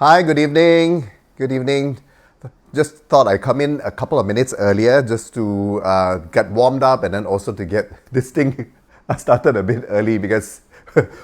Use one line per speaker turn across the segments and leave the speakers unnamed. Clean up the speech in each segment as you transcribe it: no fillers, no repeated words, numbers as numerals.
Hi, good evening. Good evening. Just thought I'd come in a couple of minutes earlier just to get warmed up and then also to get this thing started a bit early because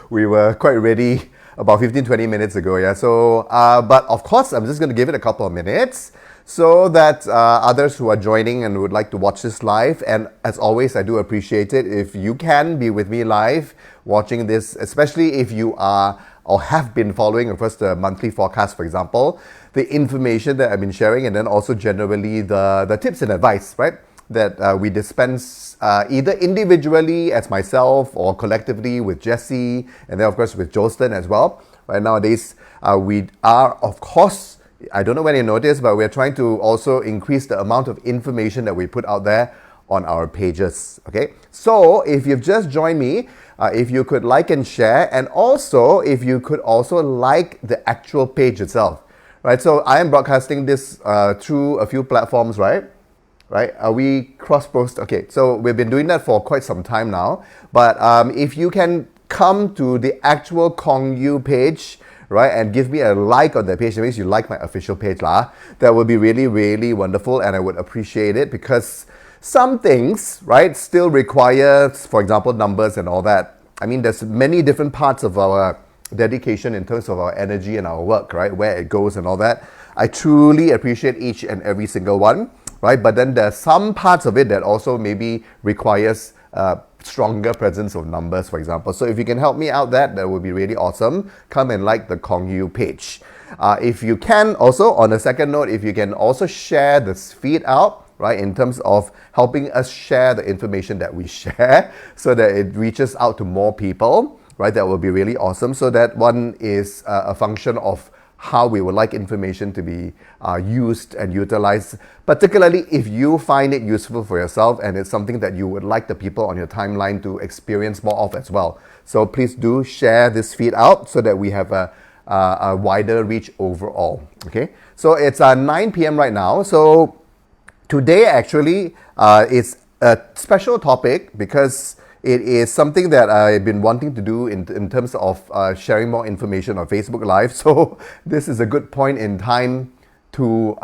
we were quite ready about 15-20 minutes ago. Yeah. So, but of course, I'm just going to give it a couple of minutes so that others who are joining and would like to watch this live, and as always, I do appreciate it if you can be with me live watching this, especially if you are or have been following, of course, the monthly forecast, for example, the information that I've been sharing, and then also generally the tips and advice, right, that we dispense either individually as myself or collectively with Jessie, and then, of course, with Jolston as well. Right nowadays, we are, of course, I don't know when you noticed, but we're trying to also increase the amount of information that we put out there on our pages, okay? So, if you've just joined me, if you could like and share, and also if you could also like the actual page itself, right? So I am broadcasting this through a few platforms, right? Right? Are we cross-post? Okay, so we've been doing that for quite some time now. But if you can come to the actual Kong Yu page, right, and give me a like on that page, that means you like my official page lah. That would be really, really wonderful, and I would appreciate it because some things, right, still require, for example, numbers and all that. I mean, there's many different parts of our dedication in terms of our energy and our work, right, where it goes and all that. I truly appreciate each and every single one, right? But then there's some parts of it that also maybe requires stronger presence of numbers, for example. So if you can help me out that would be really awesome. Come and like the Kong Yu page. If you can also, on a second note, if you can also share this feed out, right, in terms of helping us share the information that we share so that it reaches out to more people, right, that will be really awesome. So that one is a function of how we would like information to be used and utilized, particularly if you find it useful for yourself and it's something that you would like the people on your timeline to experience more of as well. So please do share this feed out so that we have a wider reach overall, okay? So it's 9 p.m. right now. So today actually is a special topic because it is something that I've been wanting to do in terms of sharing more information on Facebook Live. So this is a good point in time to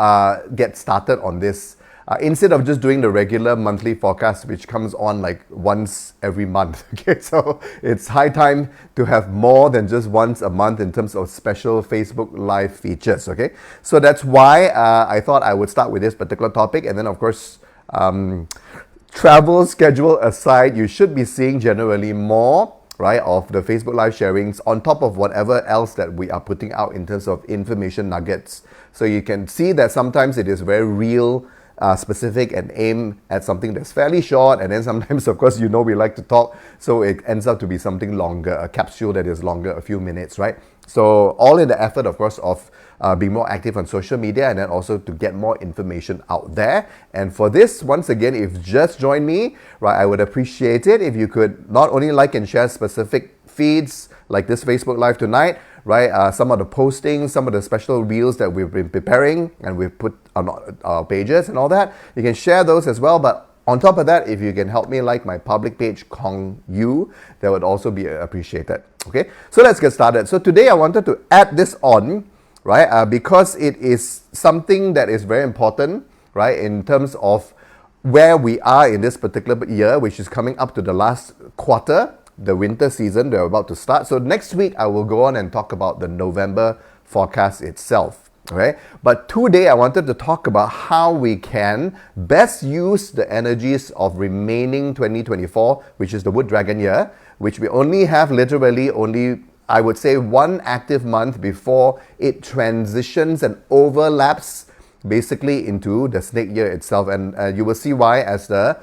get started on this. Instead of just doing the regular monthly forecast, which comes on like once every month. Okay, so it's high time to have more than just once a month in terms of special Facebook Live features. Okay, so that's why I thought I would start with this particular topic, and then of course, travel schedule aside, you should be seeing generally more, right, of the Facebook Live sharings on top of whatever else that we are putting out in terms of information nuggets. So you can see that sometimes it is very real, specific and aim at something that's fairly short, and then sometimes, of course, we like to talk, so it ends up to be something longer, a capsule that is longer, a few minutes, right? So all in the effort, of course, of being more active on social media and then also to get more information out there. And for this, once again, if you just joined me, right, I would appreciate it if you could not only like and share specific feeds like this Facebook Live tonight, right, some of the postings, some of the special reels that we've been preparing and we've put on our pages and all that, you can share those as well. But on top of that, if you can help me like my public page, Kong Yu, that would also be appreciated. Okay, so let's get started. So today I wanted to add this on, right, because it is something that is very important, right, in terms of where we are in this particular year, which is coming up to the last quarter, the winter season, they're about to start. So next week, I will go on and talk about the November forecast itself, okay? But today, I wanted to talk about how we can best use the energies of remaining 2024, which is the Wood Dragon year, which we only have literally only, I would say, one active month before it transitions and overlaps basically into the snake year itself. And you will see why as the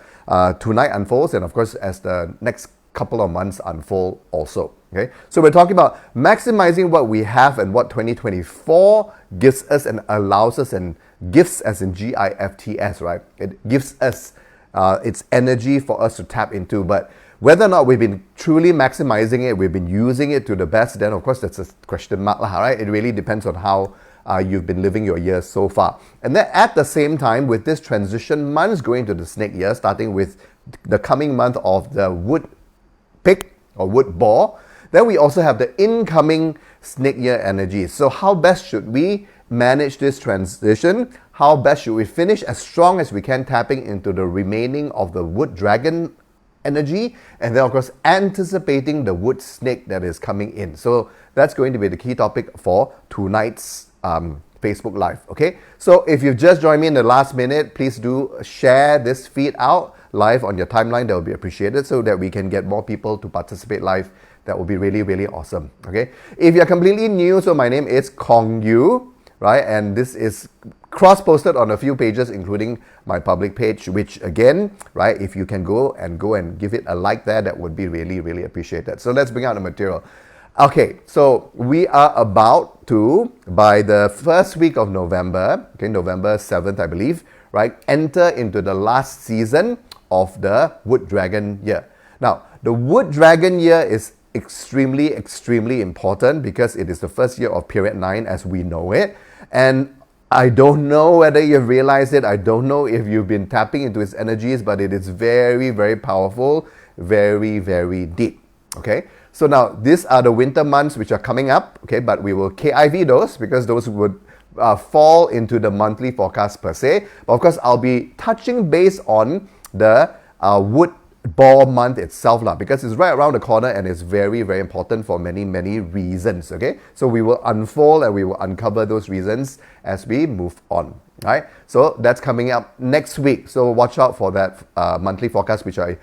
tonight unfolds, and of course as the next couple of months unfold also. Okay, so we're talking about maximizing what we have and what 2024 gives us and allows us, and gifts as in GIFTS, right? It gives us its energy for us to tap into. But whether or not we've been truly maximizing it, we've been using it to the best, then of course that's a question mark, right? It really depends on how you've been living your year so far. And then at the same time, with this transition months going to the snake year, starting with the coming month of the wood pig or wood boar, Then we also have the incoming snake year energy. So how best should we manage this transition? How best should we finish as strong as we can, tapping into the remaining of the wood dragon energy, and then of course anticipating the wood snake that is coming in. So that's going to be the key topic for tonight's Facebook Live. Okay, so if you've just joined me in the last minute, please do share this feed out live on your timeline. That will be appreciated so that we can get more people to participate live. That will be really, really awesome. Okay, if you're completely new, so my name is Kong Yu, right, and this is cross-posted on a few pages, including my public page, which again, right, if you can go and give it a like there, that would be really, really appreciated. So let's bring out the material. Okay, so we are about to, by the first week of November, okay, November 7th, I believe, right, enter into the last season of the Wood Dragon year. Now, the Wood Dragon year is extremely, extremely important because it is the first year of period 9 as we know it. And I don't know whether you've realized it. I don't know if you've been tapping into its energies, but it is very, very powerful, very, very deep. Okay, so now these are the winter months which are coming up. Okay, but we will KIV those because those would fall into the monthly forecast per se. But of course, I'll be touching base on the wood ball month itself because it's right around the corner and it's very, very important for many, many reasons. Okay, so we will unfold and we will uncover those reasons as we move on. Right, so that's coming up next week, so watch out for that monthly forecast, which I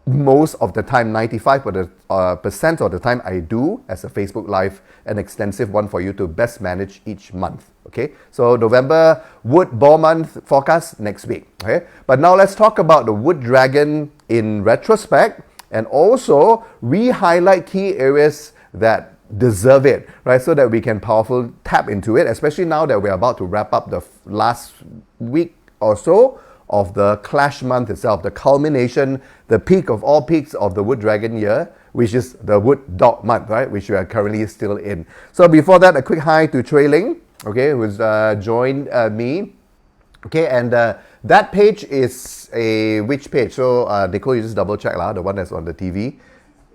most of the time, 95% of the time, I do as a Facebook Live, an extensive one for you to best manage each month. Okay, so November wood ball month forecast next week. Okay, but now let's talk about the wood dragon in retrospect and also re-highlight key areas that deserve it, right? So that we can powerfully tap into it, especially now that we're about to wrap up the last week or so of the clash month itself, the culmination, the peak of all peaks of the Wood Dragon year, which is the Wood Dog month, right? Which we are currently still in. So before that, a quick hi to Trey Ling, okay, who's joined me. Okay, and that page is a which page? So Nicole, you just double check the one that's on the TV.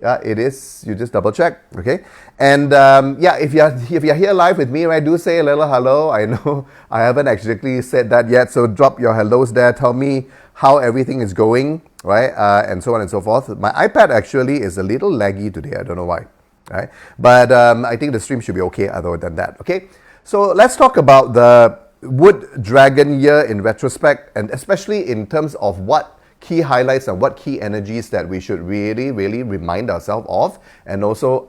Yeah, it is. You just double check, okay? And yeah, if you're here live with me, right, do say a little hello. I know I haven't actually said that yet, so drop your hellos there. Tell me how everything is going, right? And so on and so forth. My iPad actually is a little laggy today. I don't know why, right? But I think the stream should be okay other than that, okay? So let's talk about the Wood Dragon year in retrospect, and especially in terms of what key highlights and what key energies that we should really, really remind ourselves of, and also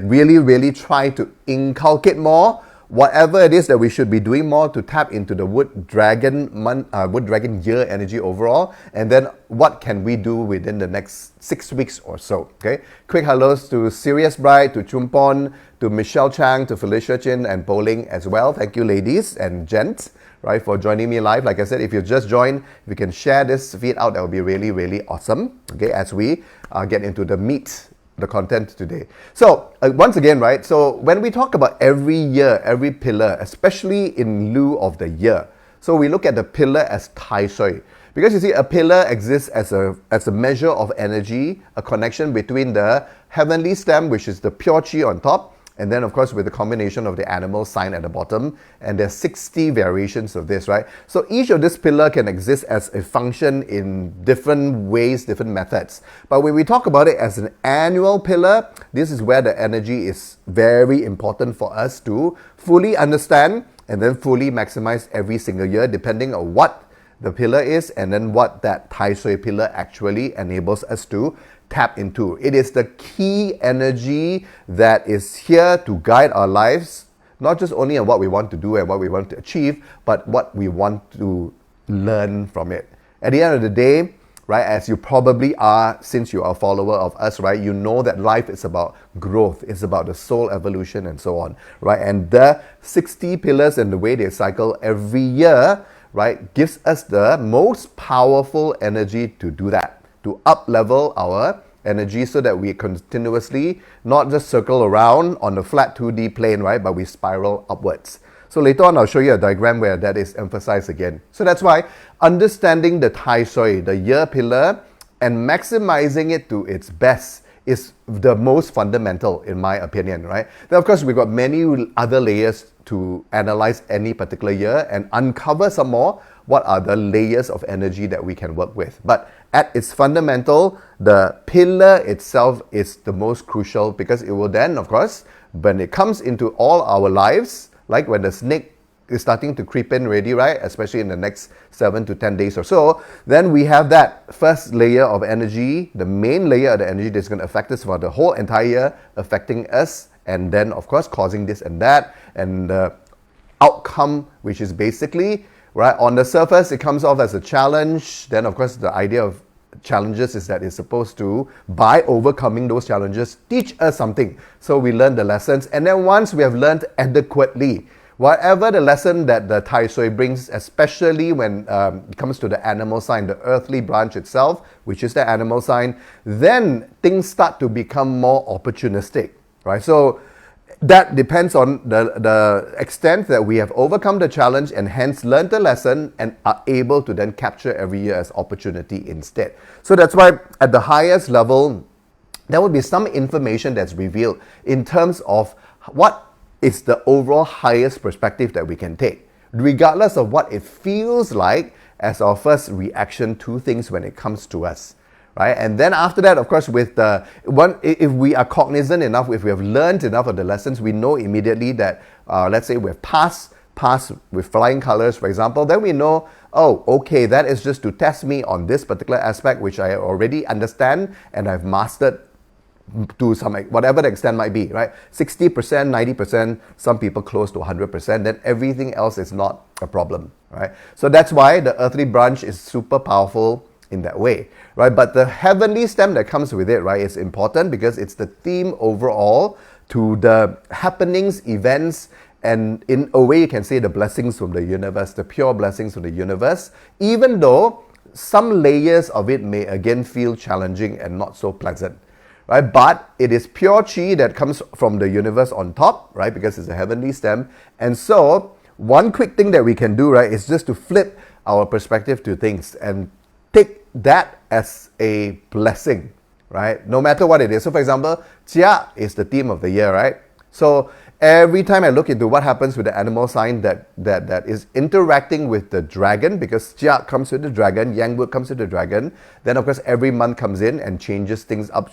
really, really try to inculcate more whatever it is that we should be doing more to tap into the Wood Dragon year energy overall, and then what can we do within the next 6 weeks or so. Okay, quick hellos to Sirius Bride, to Chumpon, to Michelle Chang, to Felicia Chin, and Bowling as well. Thank you, ladies and gents, right, for joining me live. Like I said, if you just joined, if you can share this feed out, that would be really, really awesome. Okay, as we get into the meat, the content today. So once again, right, so when we talk about every year, every pillar, especially in lieu of the year, so we look at the pillar as tai shui, because you see a pillar exists as a measure of energy, a connection between the heavenly stem, which is the pure chi on top, and then of course with the combination of the animal sign at the bottom, and there's 60 variations of this, right? So each of this pillar can exist as a function in different ways, different methods. But when we talk about it as an annual pillar, this is where the energy is very important for us to fully understand and then fully maximize every single year, depending on what the pillar is and then what that Tai Sui pillar actually enables us to tap into. It is the key energy that is here to guide our lives, not just only on what we want to do and what we want to achieve, but what we want to learn from it. At the end of the day, right, as you probably are, since you are a follower of us, right, you know that life is about growth, it's about the soul evolution and so on, right? And the 60 pillars and the way they cycle every year, right, gives us the most powerful energy to do that, to up-level our energy so that we continuously not just circle around on the flat 2D plane, right, but we spiral upwards. So later on, I'll show you a diagram where that is emphasized again. So that's why understanding the Tai Sui, the year pillar, and maximizing it to its best is the most fundamental, in my opinion, right? Then, of course, we've got many other layers to analyze any particular year and uncover some more what are the layers of energy that we can work with. But at its fundamental, the pillar itself is the most crucial, because it will then, of course, when it comes into all our lives, like when the snake is starting to creep in already, right? Especially in the next 7 to 10 days or so, then we have that first layer of energy, the main layer of the energy that's going to affect us for the whole entire year, affecting us, and then, of course, causing this and that, and the outcome, which is basically, right, on the surface, it comes off as a challenge. Then, of course, the idea of challenges is that it's supposed to, by overcoming those challenges, teach us something. So we learn the lessons, and then once we have learned adequately, whatever the lesson that the Tai Sui brings, especially when it comes to the animal sign, the earthly branch itself, which is the animal sign, then things start to become more opportunistic, right? So that depends on the extent that we have overcome the challenge and hence learned the lesson and are able to then capture every year as opportunity instead. So that's why at the highest level, there will be some information that's revealed in terms of what is the overall highest perspective that we can take, regardless of what it feels like as our first reaction to things when it comes to us, right? And then after that, of course, with the one, if we are cognizant enough, if we have learned enough of the lessons, we know immediately that, let's say we've passed with flying colors, for example, then we know, oh, okay, that is just to test me on this particular aspect, which I already understand and I've mastered to some, whatever the extent might be, right? 60%, 90%, some people close to 100%, then everything else is not a problem, right? So that's why the earthly branch is super powerful in that way, right? But the heavenly stem that comes with it, right, is important because it's the theme overall to the happenings, events, and in a way you can say the blessings from the universe, the pure blessings from the universe, even though some layers of it may again feel challenging and not so pleasant. Right, but it is pure chi that comes from the universe on top, right? Because it's a heavenly stem. And so, one quick thing that we can do, right, is just to flip our perspective to things and take that as a blessing, right? No matter what it is. So, for example, Jia is the theme of the year, right? So, every time I look into what happens with the animal sign that is interacting with the dragon, because Jia comes with the dragon, Yang comes with the dragon, then of course every month comes in and changes things up,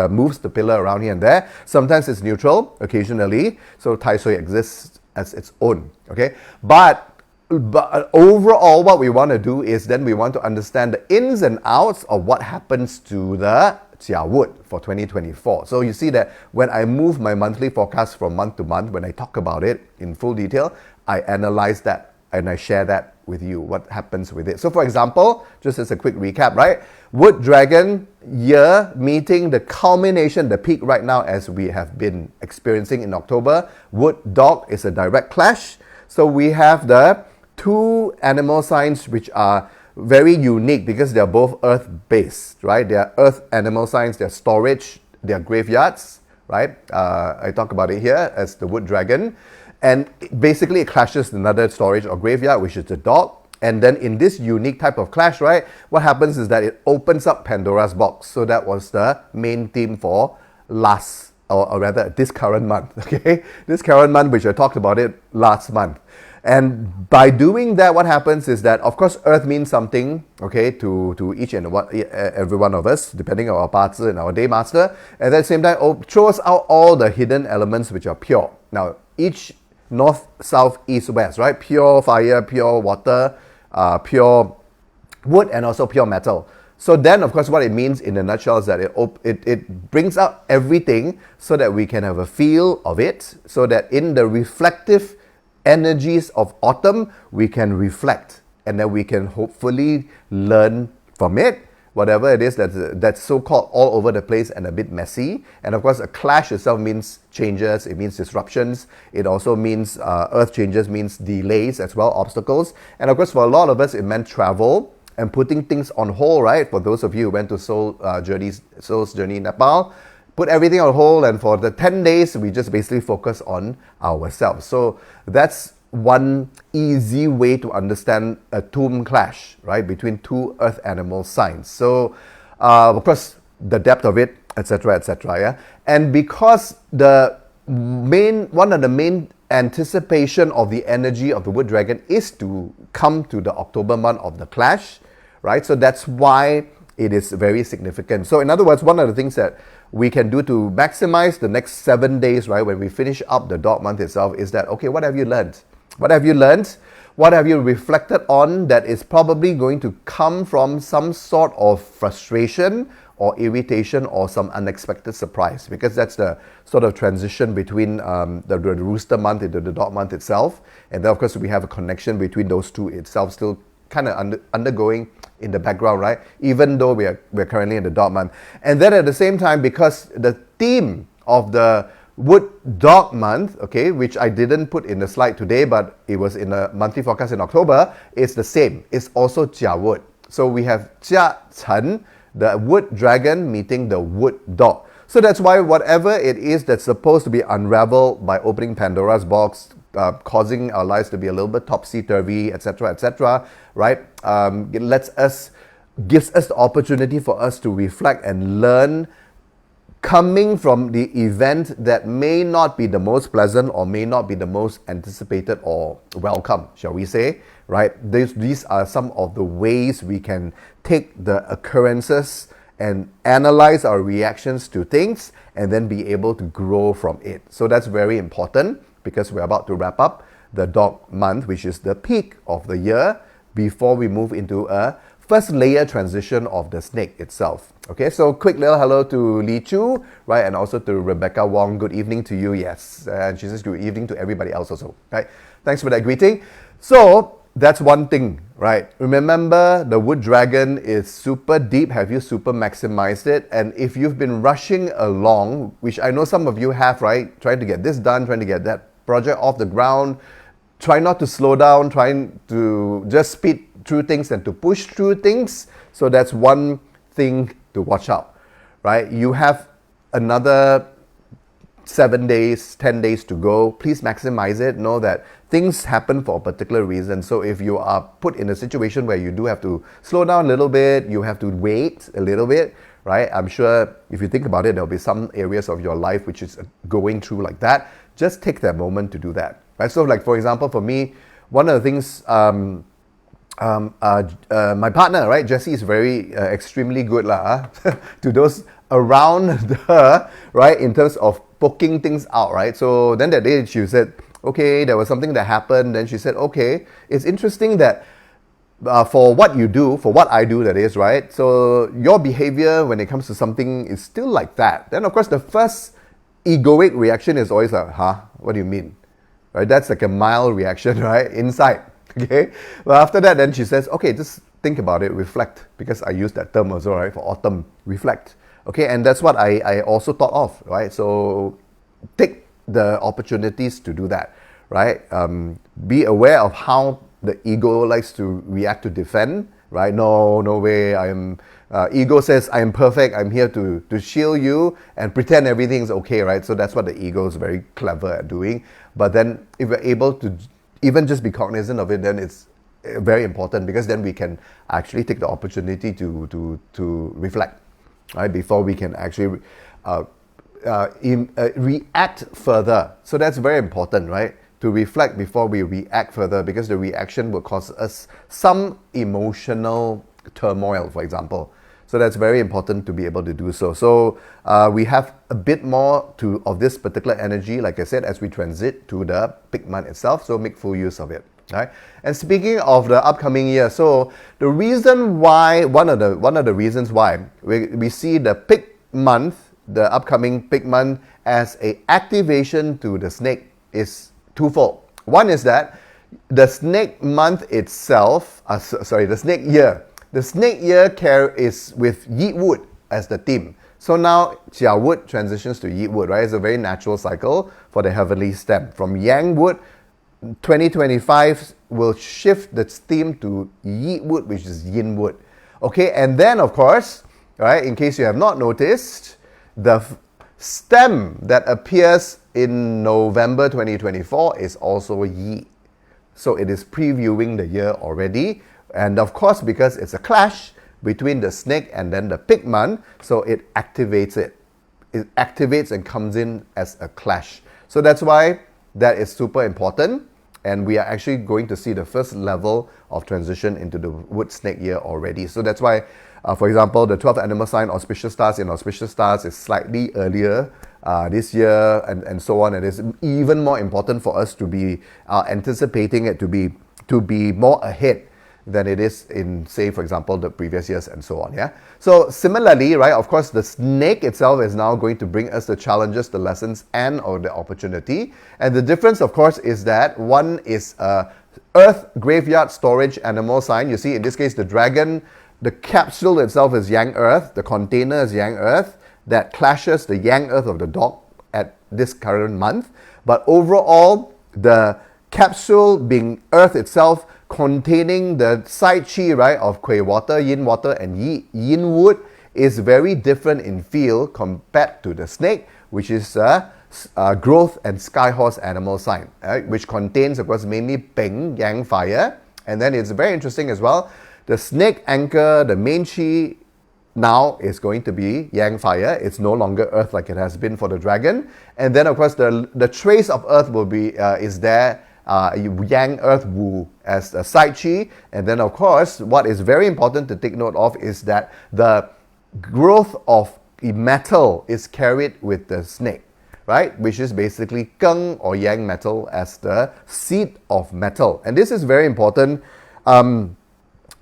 moves the pillar around here and there. Sometimes it's neutral, occasionally, so Tai Sui exists as its own, okay? But overall, what we want to do is then we want to understand the ins and outs of what happens to the Jia Wood for 2024. So you see that when I move my monthly forecast from month to month, when I talk about it in full detail, I analyze that and I share that with you, what happens with it. So for example, just as a quick recap, right? Wood Dragon year meeting the culmination, the peak right now as we have been experiencing in October. Wood Dog is a direct clash. So we have the two animal signs which are very unique because they're both earth-based, right? They're earth animal signs, they're storage, they're graveyards, right? I talk about it here as the wood dragon. And basically it clashes another storage or graveyard, which is the dog. And then in this unique type of clash, right, what happens is that it opens up Pandora's box. So that was the main theme for last, or rather this current month, okay? This current month, which I talked about it last month. And by doing that, what happens is that, of course, earth means something, okay, to each and every one of us, depending on our parts and our day master. And at the same time, throws out all the hidden elements which are pure. Now, each north, south, east, west, right? Pure fire, pure water, pure wood, and also pure metal. So then, of course, what it means in a nutshell is that it brings out everything so that we can have a feel of it, so that in the reflective energies of autumn, we can reflect and then we can hopefully learn from it, whatever it is that's so-called all over the place and a bit messy. And of course, a clash itself means changes, it means disruptions, it also means earth changes, means delays as well, obstacles. And of course, for a lot of us, it meant travel and putting things on hold, right? For those of you who went to Soul's Journey in Nepal, put everything on hold, and for the 10 days, we just basically focus on ourselves. So that's one easy way to understand a tomb clash, right, between two earth animal signs. So, of course, the depth of it, etc., yeah. And because one of the main anticipation of the energy of the wood dragon is to come to the October month of the clash, right? So that's why it is very significant. So in other words, one of the things that we can do to maximize the next 7 days, right, when we finish up the dog month itself, is that, okay, what have you learned? What have you learned? What have you reflected on that is probably going to come from some sort of frustration or irritation or some unexpected surprise? Because that's the sort of transition between the rooster month into the dog month itself. And then, of course, we have a connection between those two itself still kind of undergoing in the background, right? Even though we're currently in the dog month. And then at the same time, because the theme of the wood dog month, okay, which I didn't put in the slide today, but it was in a monthly forecast in October, it's the same. It's also Jia Wood. So we have Jia Chen, the wood dragon, meeting the wood dog. So that's why whatever it is that's supposed to be unraveled by opening Pandora's box, causing our lives to be a little bit topsy-turvy, etc., right? It gives us the opportunity for us to reflect and learn, coming from the event that may not be the most pleasant or may not be the most anticipated or welcome, shall we say, right? These are some of the ways we can take the occurrences and analyze our reactions to things and then be able to grow from it. So that's very important, because we're about to wrap up the dog month, which is the peak of the year, before we move into a first layer transition of the snake itself. Okay, so quick little hello to Li Chu, right, and also to Rebecca Wong. Good evening to you, yes. And she says good evening to everybody else also, right? Thanks for that greeting. So that's one thing, right? Remember, the wood dragon is super deep. Have you super maximized it? And if you've been rushing along, which I know some of you have, right? Trying to get this done, trying to get that project off the ground, try not to slow down, trying to just speed through things and to push through things. So that's one thing to watch out, right? You have another 7 days, 10 days to go. Please maximize it. Know that things happen for a particular reason. So if you are put in a situation where you do have to slow down a little bit, you have to wait a little bit, right? I'm sure if you think about it, there'll be some areas of your life which is going through like that. Just take that moment to do that, right? So like, for example, for me, one of the things, my partner, right, Jessie, is very extremely good to those around her, right, in terms of poking things out, right? So then that day she said, okay, there was something that happened. Then she said, okay, it's interesting that for what you do, for what I do, that is, right? So your behavior when it comes to something is still like that. Then of course the first egoic reaction is always like, what do you mean? Right? That's like a mild reaction, right? Inside. Okay. But after that, then she says, okay, just think about it, reflect, because I use that term also, right? For autumn, reflect. Okay, and that's what I also thought of, right? So take the opportunities to do that, right? Be aware of how the ego likes to react to defend, right? No way. Ego says I am perfect. I'm here to shield you and pretend everything's okay, right? So that's what the ego is very clever at doing. But then if we're able to even just be cognizant of it, then it's very important, because then we can actually take the opportunity to reflect, right, before we can actually react further. So that's very important, right? To reflect before we react further, because the reaction will cause us some emotional turmoil, for example. So that's very important to be able to do so. So we have a bit more of this particular energy, like I said, as we transit to the peak month itself. So make full use of it. Right? And speaking of the upcoming year, so the reason why, one of the reasons why we see the peak month, the upcoming peak month, as a activation to the snake is twofold. One is that the snake month itself, the snake year. The snake year is with Yi Wood as the theme. So now Jia Wood transitions to Yi Wood, right? It's a very natural cycle for the heavenly stem. From Yang Wood, 2025 will shift the theme to Yi Wood, which is Yin Wood. Okay, and then of course, right, in case you have not noticed, the stem that appears in November 2024 is also Yi. So it is previewing the year already. And of course, because it's a clash between the snake and then the pig month, so it activates it. It activates and comes in as a clash. So that's why that is super important. And we are actually going to see the first level of transition into the wood snake year already. So that's why, for example, the 12th animal sign, auspicious stars in auspicious stars, is slightly earlier this year, and so on. And it's even more important for us to be anticipating it to be more ahead than it is in, say, for example, the previous years and so on. Yeah. So similarly, right, of course, the snake itself is now going to bring us the challenges, the lessons, and or the opportunity. And the difference, of course, is that one is earth graveyard storage animal sign. You see, in this case, the dragon, the capsule itself is yang earth, the container is yang earth. That clashes the yang earth of the dog at this current month. But overall, the capsule being earth itself, containing the side chi, right, of Kui water, yin water, and yin wood, is very different in feel compared to the snake, which is a growth and skyhorse animal sign, right, which contains, of course, mainly ping, yang fire. And then it's very interesting as well. The snake anchor, the main chi, now is going to be yang fire. It's no longer earth like it has been for the dragon. And then, of course, the trace of earth will be is there. Yang earth wu as a side chi. And then, of course, what is very important to take note of is that the growth of metal is carried with the snake, right, which is basically keng or yang metal as the seed of metal. And this is very important.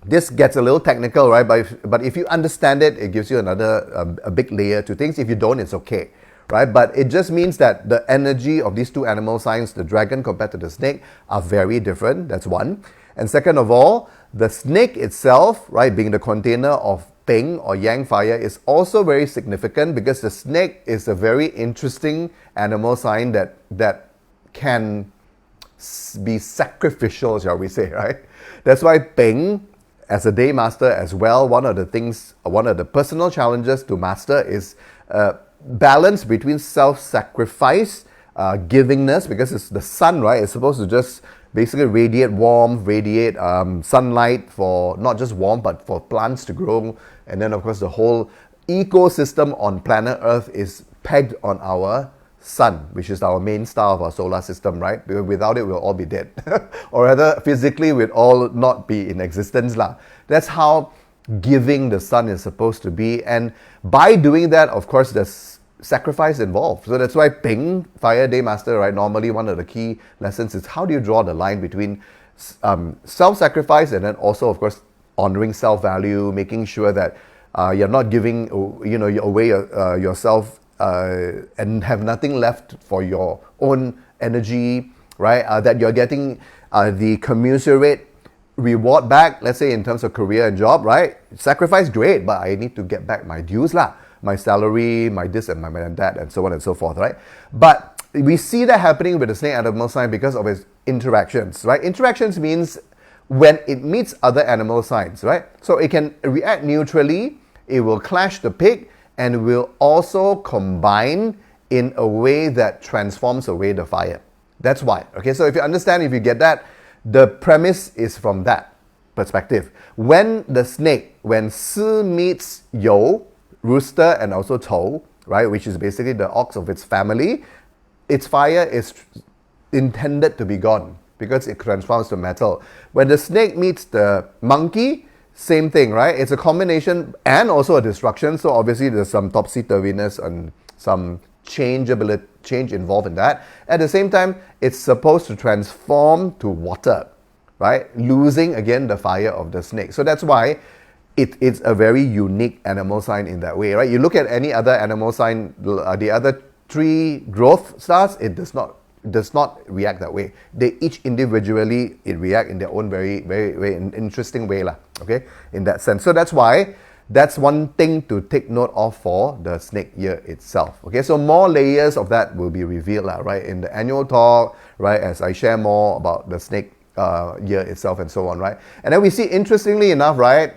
This gets a little technical, right, but if you understand it, it gives you another a big layer to things. If you don't, it's okay. Right, but it just means that the energy of these two animal signs, the dragon compared to the snake, are very different. That's one. And second of all, the snake itself, right, being the container of ping or yang fire, is also very significant because the snake is a very interesting animal sign that can be sacrificial, shall we say, right? That's why ping, as a day master as well, one of the personal challenges to master is balance between self-sacrifice, givingness, because it's the sun, right? It's supposed to just basically radiate warmth, radiate sunlight for not just warmth, but for plants to grow. And then, of course, the whole ecosystem on planet Earth is pegged on our sun, which is our main star of our solar system, right? Because without it, we'll all be dead. Or rather, physically, we'll all not be in existence. That's how giving the sun is supposed to be. And by doing that, of course, there's sacrifice involved. So that's why Ping, Fire Day Master, right, normally one of the key lessons is how do you draw the line between self-sacrifice and then also, of course, honoring self-value, making sure that you're not giving away yourself and have nothing left for your own energy, right? That you're getting the commensurate reward back, let's say in terms of career and job, right? Sacrifice, great, but I need to get back my dues, my salary, my this and my that, and so on and so forth, right? But we see that happening with the snake animal sign because of its interactions, right? Interactions means when it meets other animal signs, right? So it can react neutrally, it will clash the pig, and will also combine in a way that transforms away the fire. That's why. Okay, so if you understand, if you get that, the premise is from that perspective. When the snake, when Si meets Yo, rooster, and also Tou, right, which is basically the ox of its family, its fire is intended to be gone because it transforms to metal. When the snake meets the monkey, same thing, right? It's a combination and also a destruction. So obviously there's some topsy-turviness and some change involved in that. At the same time, it's supposed to transform to water, right? Losing again the fire of the snake. So that's why it's a very unique animal sign in that way, right? You look at any other animal sign, the other three growth stars, it does not react that way. They each individually react in their own very, very, very interesting way, okay, in that sense. So that's why that's one thing to take note of for the snake year itself. Okay, so more layers of that will be revealed, right, in the annual talk, right, as I share more about the snake year itself and so on, right. And then we see, interestingly enough, right,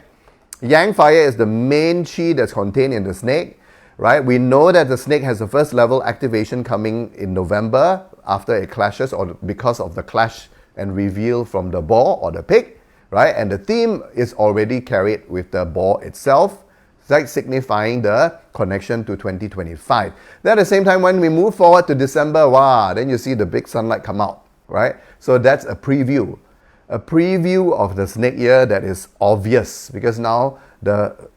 Yang fire is the main chi that's contained in the snake, right. We know that the snake has the first level activation coming in November after it clashes or because of the clash and reveal from the boar or the pig, right? And the theme is already carried with the boar itself, like signifying the connection to 2025. Then at the same time, when we move forward to December, wow, then you see the big sunlight come out, right? So that's a preview of the snake year that is obvious, because now the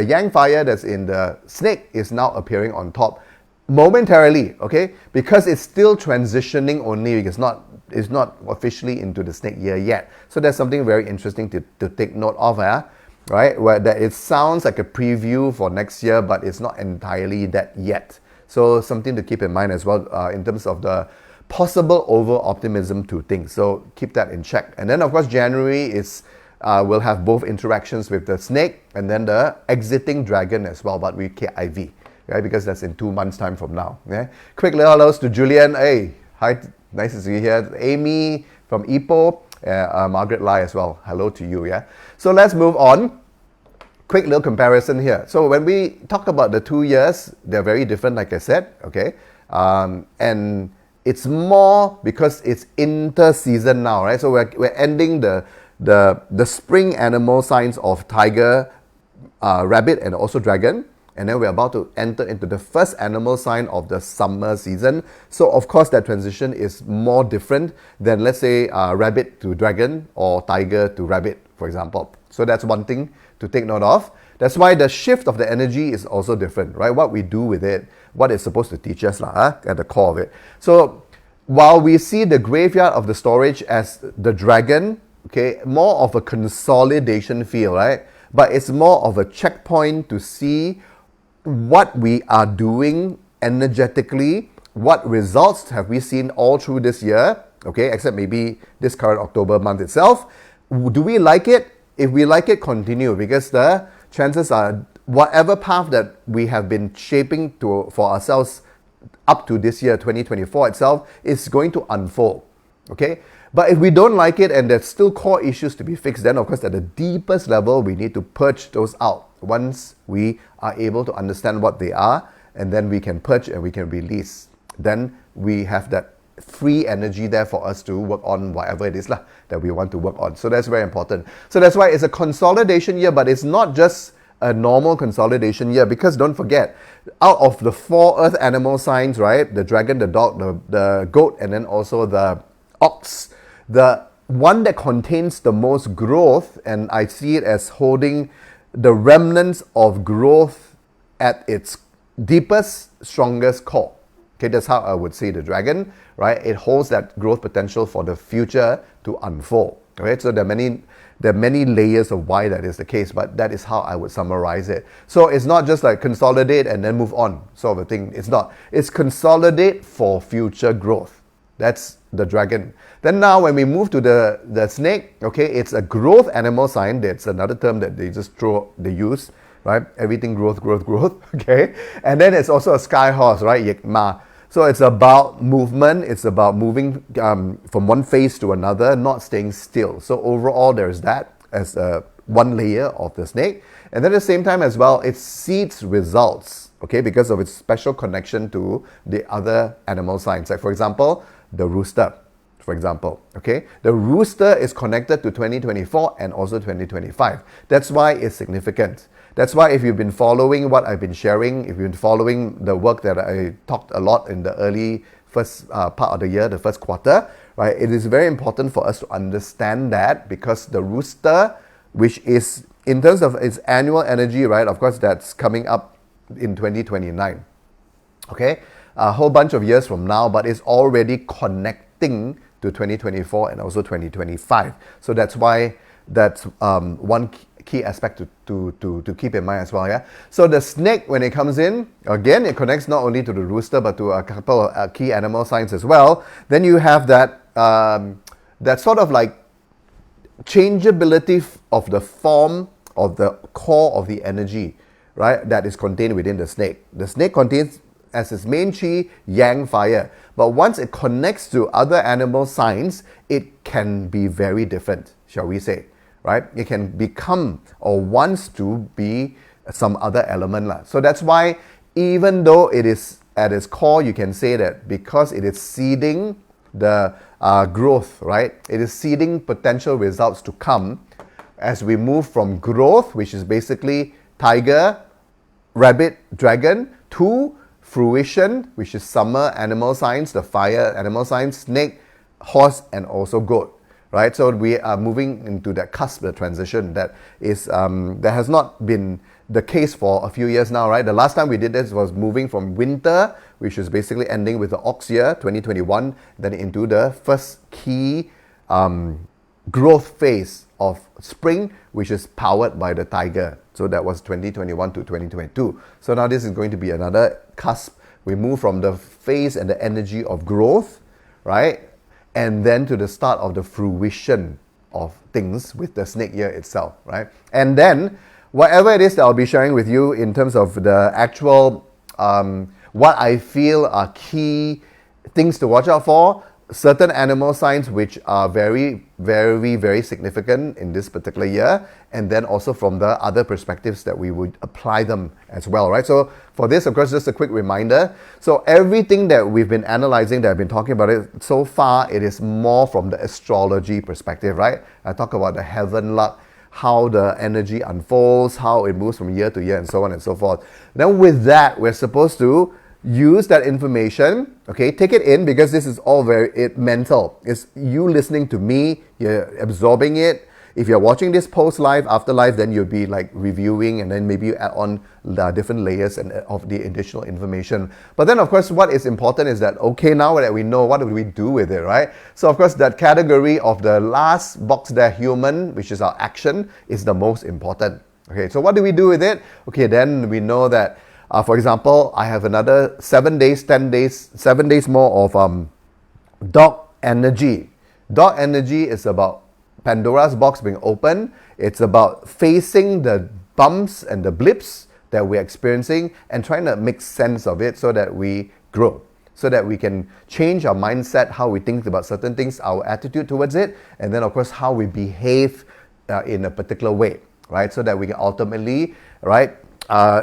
yang fire that's in the snake is now appearing on top momentarily, okay? Because it's still transitioning only, it's not officially into the snake year yet. So that's something very interesting to take note of, right? Where that it sounds like a preview for next year, but it's not entirely that yet. So something to keep in mind as well in terms of the possible over-optimism to things. So keep that in check. And then of course January is we'll have both interactions with the snake and then the exiting dragon as well, but with KIV, right? Because that's in 2 months' time from now. Yeah? Quick little hellos to Julian. Hey, hi, nice to see you here. Amy from Ipoh, Margaret Lai as well. Hello to you, yeah? So let's move on. Quick little comparison here. So when we talk about the 2 years, they're very different, like I said, okay? And it's more because it's inter-season now, right? So we're ending the spring animal signs of tiger, rabbit, and also dragon. And then we're about to enter into the first animal sign of the summer season. So of course that transition is more different than, let's say, rabbit to dragon or tiger to rabbit, for example. So that's one thing to take note of. That's why the shift of the energy is also different, right? What we do with it, what it's supposed to teach us at the core of it. So while we see the graveyard of the storage as the dragon, okay, more of a consolidation feel, right? But it's more of a checkpoint to see what we are doing energetically, what results have we seen all through this year, okay, except maybe this current October month itself. Do we like it? If we like it, continue, because the chances are whatever path that we have been shaping for ourselves up to this year, 2024 itself, is going to unfold, okay? But if we don't like it and there's still core issues to be fixed, then of course at the deepest level, we need to purge those out. Once we are able to understand what they are, and then we can purge and we can release, then we have that free energy there for us to work on whatever it is that we want to work on. So that's very important. So that's why it's a consolidation year, but it's not just a normal consolidation year, because don't forget, out of the 4 earth animal signs, right, the dragon, the dog, the goat, and then also the ox, the one that contains the most growth, and I see it as holding the remnants of growth at its deepest, strongest core. Okay, that's how I would say the dragon, right? It holds that growth potential for the future to unfold. Okay, so there are many layers of why that is the case, but that is how I would summarize it. So it's not just like consolidate and then move on sort of a thing. It's not. It's consolidate for future growth. That's the dragon. Then now when we move to the snake, okay, it's a growth animal sign. That's another term that they use, right? Everything growth, okay? And then it's also a sky horse, right? Yekma. So it's about movement, it's about moving from one phase to another, not staying still. So overall, there's that as one layer of the snake. And then at the same time as well, it seeds results, okay, because of its special connection to the other animal signs. Like for example, the rooster, for example, okay? The rooster is connected to 2024 and also 2025. That's why it's significant. That's why if you've been following what I've been sharing, if you've been following the work that I talked a lot in the early first part of the year, the first quarter, right, it is very important for us to understand that, because the rooster, which is in terms of its annual energy, right, of course that's coming up in 2029, okay, a whole bunch of years from now, but it's already connecting to 2024 and also 2025. So that's why that's one key aspect to keep in mind as well, yeah? So the snake, when it comes in, again, it connects not only to the rooster, but to a couple of key animal signs as well. Then you have that, that sort of like changeability of the form of the core of the energy, right, that is contained within the snake. The snake contains, as its main chi, yang fire. But once it connects to other animal signs, it can be very different, shall we say, right? It can become or wants to be some other element. So that's why even though it is at its core, you can say that because it is seeding the growth, right? It is seeding potential results to come as we move from growth, which is basically tiger, rabbit, dragon, to fruition, which is summer animal signs, the fire animal signs, snake, horse, and also goat. Right, so we are moving into that cusp, the transition that is that has not been the case for a few years now. Right, the last time we did this was moving from winter, which is basically ending with the ox year 2021, then into the first key growth phase of spring, which is powered by the tiger. So that was 2021 to 2022. So now this is going to be another cusp. We move from the phase and the energy of growth, right? And then to the start of the fruition of things with the snake year itself, right? And then whatever it is that I'll be sharing with you in terms of the actual, what I feel are key things to watch out for, certain animal signs which are very, very, very significant in this particular year, and then also from the other perspectives that we would apply them as well, right? So for this, of course, just a quick reminder. So everything that we've been analyzing, that I've been talking about it so far, it is more from the astrology perspective, right? I talk about the heaven luck, how the energy unfolds, how it moves from year to year, and so on and so forth. Then with that, we're supposed to use that information, okay, take it in, because this is all very mental. It's you listening to me, you're absorbing it. If you're watching this post live, after live, then you'll be like reviewing, and then maybe you add on the different layers and of the additional information. But then, of course, what is important is that, okay, now that we know, what do we do with it, right? So, of course, that category of the last box there, human, which is our action, is the most important. Okay, so what do we do with it? Okay, then we know that, for example, I have another 7 days, 10 days, 7 days more of dog energy. Dog energy is about Pandora's box being open. It's about facing the bumps and the blips that we're experiencing and trying to make sense of it so that we grow, so that we can change our mindset, how we think about certain things, our attitude towards it, and then, of course, how we behave in a particular way, right? So that we can ultimately, right,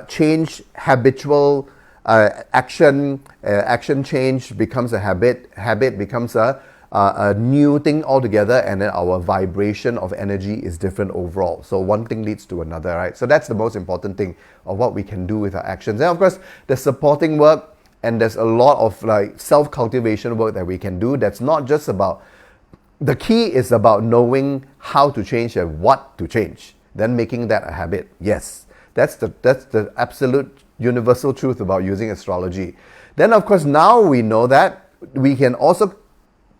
change habitual action. Action change becomes a habit. Habit becomes a new thing altogether, and then our vibration of energy is different overall. So one thing leads to another, right? So that's the most important thing of what we can do with our actions. And of course, the supporting work, and there's a lot of like self-cultivation work that we can do. That's not just about, the key is about knowing how to change and what to change, then making that a habit. Yes, that's the absolute universal truth about using astrology. Then, of course, now we know that we can also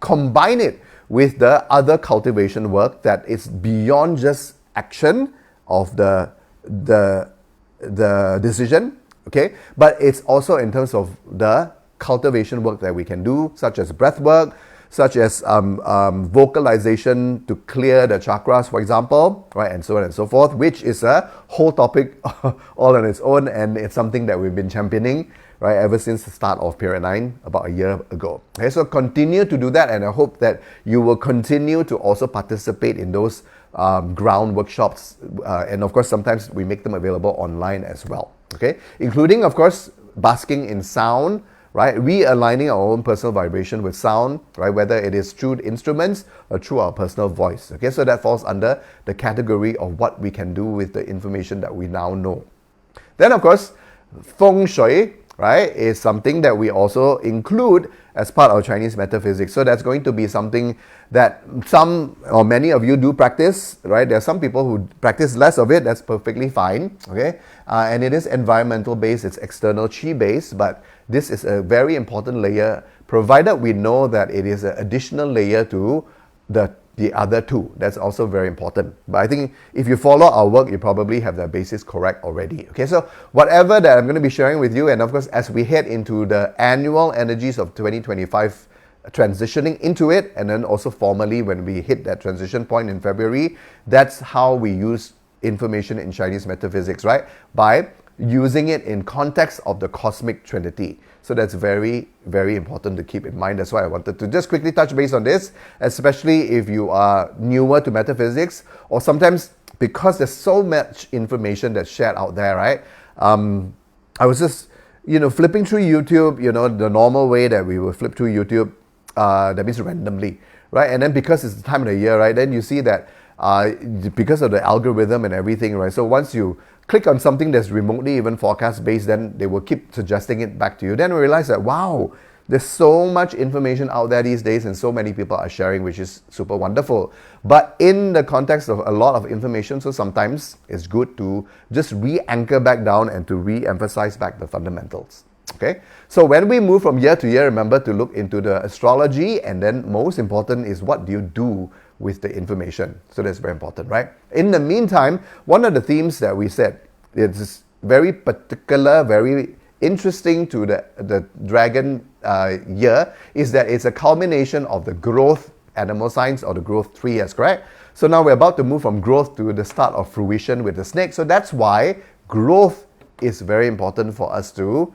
combine it with the other cultivation work that is beyond just action of the decision, okay? But it's also in terms of the cultivation work that we can do, such as breath work, such as vocalization to clear the chakras, for example, right, and so on and so forth, which is a whole topic all on its own, and it's something that we've been championing, right, ever since the start of Period 9 about a year ago. Okay, so continue to do that, and I hope that you will continue to also participate in those ground workshops, and of course sometimes we make them available online as well, okay, including, of course, basking in sound, right, realigning our own personal vibration with sound, right, whether it is through instruments or through our personal voice, okay, so that falls under the category of what we can do with the information that we now know. Then, of course, feng shui, right, is something that we also include as part of Chinese metaphysics. So that's going to be something that some or many of you do practice, right? There are some people who practice less of it. That's perfectly fine, okay? And it is environmental based, it's external chi based, but this is a very important layer, provided we know that it is an additional layer to the other two. That's also very important. But I think if you follow our work, you probably have that basis correct already. Okay, so whatever that I'm going to be sharing with you, and of course, as we head into the annual energies of 2025, transitioning into it, and then also formally when we hit that transition point in February, that's how we use information in Chinese metaphysics, right? By using it in context of the cosmic trinity. So that's very, very important to keep in mind. That's why I wanted to just quickly touch base on this, especially if you are newer to metaphysics, or sometimes because there's so much information that's shared out there, right? I was just, flipping through YouTube, the normal way that we will flip through YouTube that means randomly, right? And then because it's the time of the year, right, then you see that because of the algorithm and everything, right? So once you click on something that's remotely even forecast based, then they will keep suggesting it back to you. Then we realize that, wow, there's so much information out there these days and so many people are sharing, which is super wonderful. But in the context of a lot of information, so sometimes it's good to just re-anchor back down and to re-emphasize back the fundamentals. Okay, so when we move from year to year, remember to look into the astrology, and then most important is what do you do with the information. So that's very important, right? In the meantime, one of the themes that we said is very particular, very interesting to the dragon year is that it's a culmination of the growth animal signs or the growth 3 years, correct? So now we're about to move from growth to the start of fruition with the snake. So that's why growth is very important for us to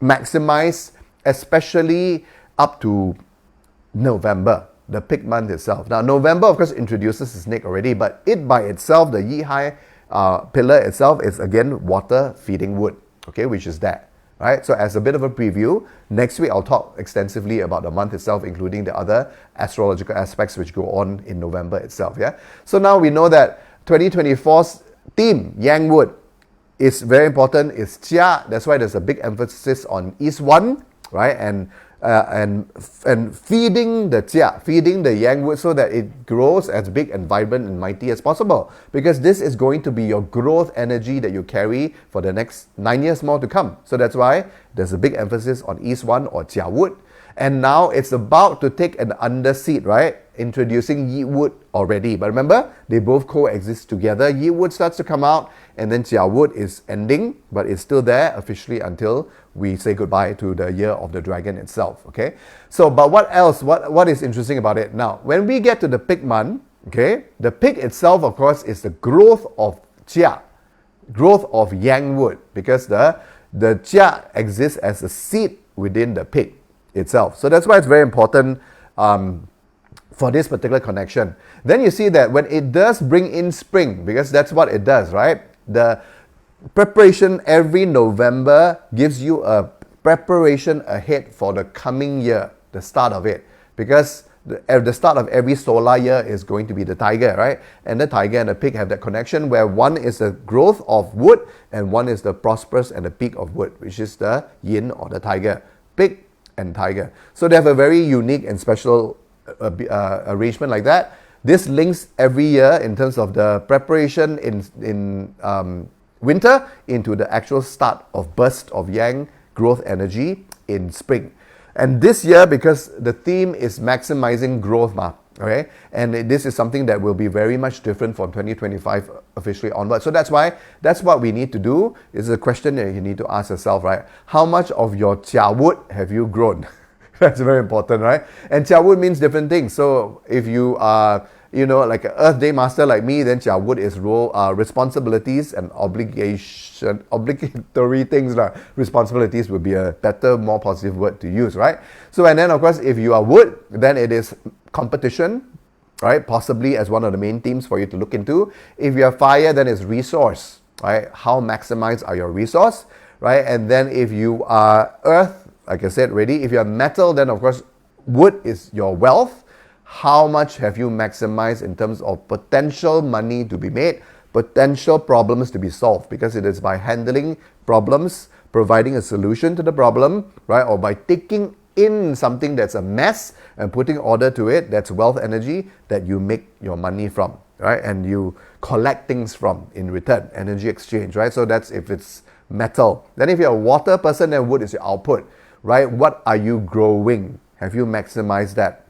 maximize, especially up to November, the pig month itself. Now, November, of course, introduces the snake already, but it by itself, the Yi Hai pillar itself, is again water feeding wood, okay, which is that, right? So as a bit of a preview, next week I'll talk extensively about the month itself, including the other astrological aspects which go on in November itself, yeah? So now we know that 2024's theme, Yang Wood, is very important. It's Jia. That's why there's a big emphasis on East One, right? And feeding the Jia, feeding the Yang Wood so that it grows as big and vibrant and mighty as possible. Because this is going to be your growth energy that you carry for the next 9 years more to come. So that's why there's a big emphasis on East One or Jia Wood. And now it's about to take an underseat, right? Introducing Yi Wood already. But remember, they both coexist together. Yi Wood starts to come out, and then Jia Wood is ending, but it's still there officially until we say goodbye to the year of the dragon itself, okay? So, but what else? What is interesting about it? Now, when we get to the pig month, okay, the pig itself, of course, is the growth of Jia, growth of Yang Wood, because the Jia exists as a seed within the pig itself. So that's why it's very important for this particular connection. Then you see that when it does bring in spring, because that's what it does, right? The preparation every November gives you a preparation ahead for the coming year, the start of it. Because the start of every solar year is going to be the tiger, right? And the tiger and the pig have that connection where one is the growth of wood and one is the prosperous and the peak of wood, which is the yin or the tiger. Pig and tiger. So they have a very unique and special arrangement like that. This links every year in terms of the preparation in winter into the actual start of burst of yang growth energy in spring. And this year, because the theme is maximizing growth, okay, and this is something that will be very much different from 2025 officially onward. So that's why, that's what we need to do. Is a question that you need to ask yourself, right? How much of your Jia Wood have you grown? That's very important, right? And Jia Wood means different things. So if you are, you know, like an Earth Day master like me, then Jia Wood is responsibilities and obligatory things. Responsibilities would be a better, more positive word to use, right? So, and then of course, if you are wood, then it is competition, right? Possibly as one of the main themes for you to look into. If you are fire, then it's resource, right? How maximized are your resource, right? And then if you are earth, like I said already, if you are metal, then of course, wood is your wealth. How much have you maximized in terms of potential money to be made, potential problems to be solved? Because it is by handling problems, providing a solution to the problem, right? Or by taking in something that's a mess and putting order to it, that's wealth energy that you make your money from, right? And you collect things from in return, energy exchange, right? So that's if it's metal. Then if you're a water person, then wood is your output, right? What are you growing? Have you maximized that?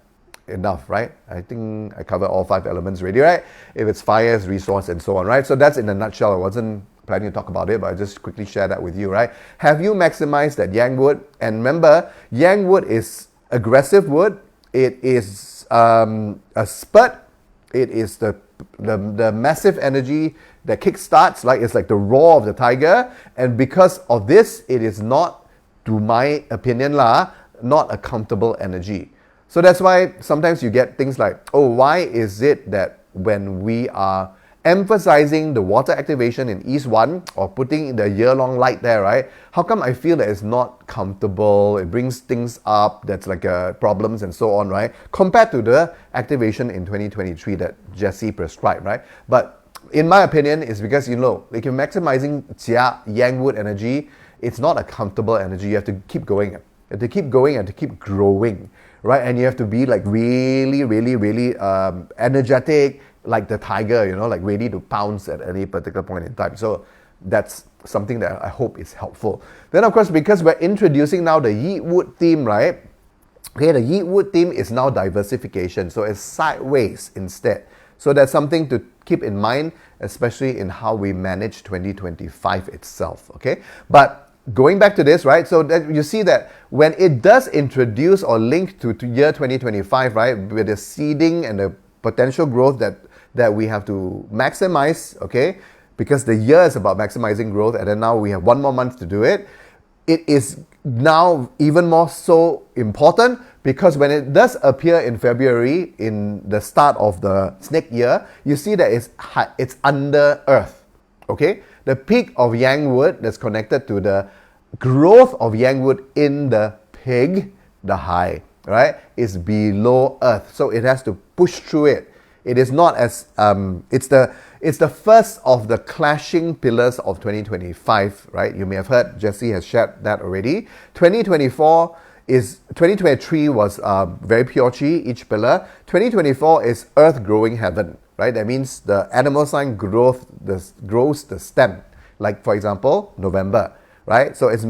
Enough, right? I think I covered all 5 elements already, right? If it's fire, it's resource, and so on, right? So that's in a nutshell. I wasn't planning to talk about it, but I just quickly share that with you, right? Have you maximized that yang wood? And remember, yang wood is aggressive wood. It is a spurt. It is the massive energy that kickstarts, like it's like the roar of the tiger. And because of this, it is not, to my opinion, not a comfortable energy. So that's why sometimes you get things like, oh, why is it that when we are emphasizing the water activation in East 1 or putting the year-long light there, right? How come I feel that it's not comfortable? It brings things up that's like problems and so on, right? Compared to the activation in 2023 that Jessie prescribed, right? But in my opinion, it's because, you know, like you're maximizing Jia, Yang Wood energy, it's not a comfortable energy. You have to keep going. You have to keep going and to keep growing, right? And you have to be like really, really, really energetic, like the tiger, you know, like ready to pounce at any particular point in time. So that's something that I hope is helpful. Then of course, because we're introducing now the Yi Wood theme, right? Okay, the Yi Wood theme is now diversification. So it's sideways instead. So that's something to keep in mind, especially in how we manage 2025 itself, okay? But going back to this, right, so that you see that when it does introduce or link to year 2025, right, with the seeding and the potential growth that we have to maximize, okay, because the year is about maximizing growth, and then now we have 1 more month to do it, it is now even more so important, because when it does appear in February, in the start of the snake year, you see that it's under Earth, okay? The peak of Yang Wood that's connected to the growth of Yang Wood in the pig, the high, right, is below Earth. So it has to push through it. It is not as, it's the first of the clashing pillars of 2025, right? You may have heard, Jessie has shared that already. 2023 was very pure chi, each pillar. 2024 is earth growing heaven, right? That means the animal sign grows the stem. Like for example, November, right? So it's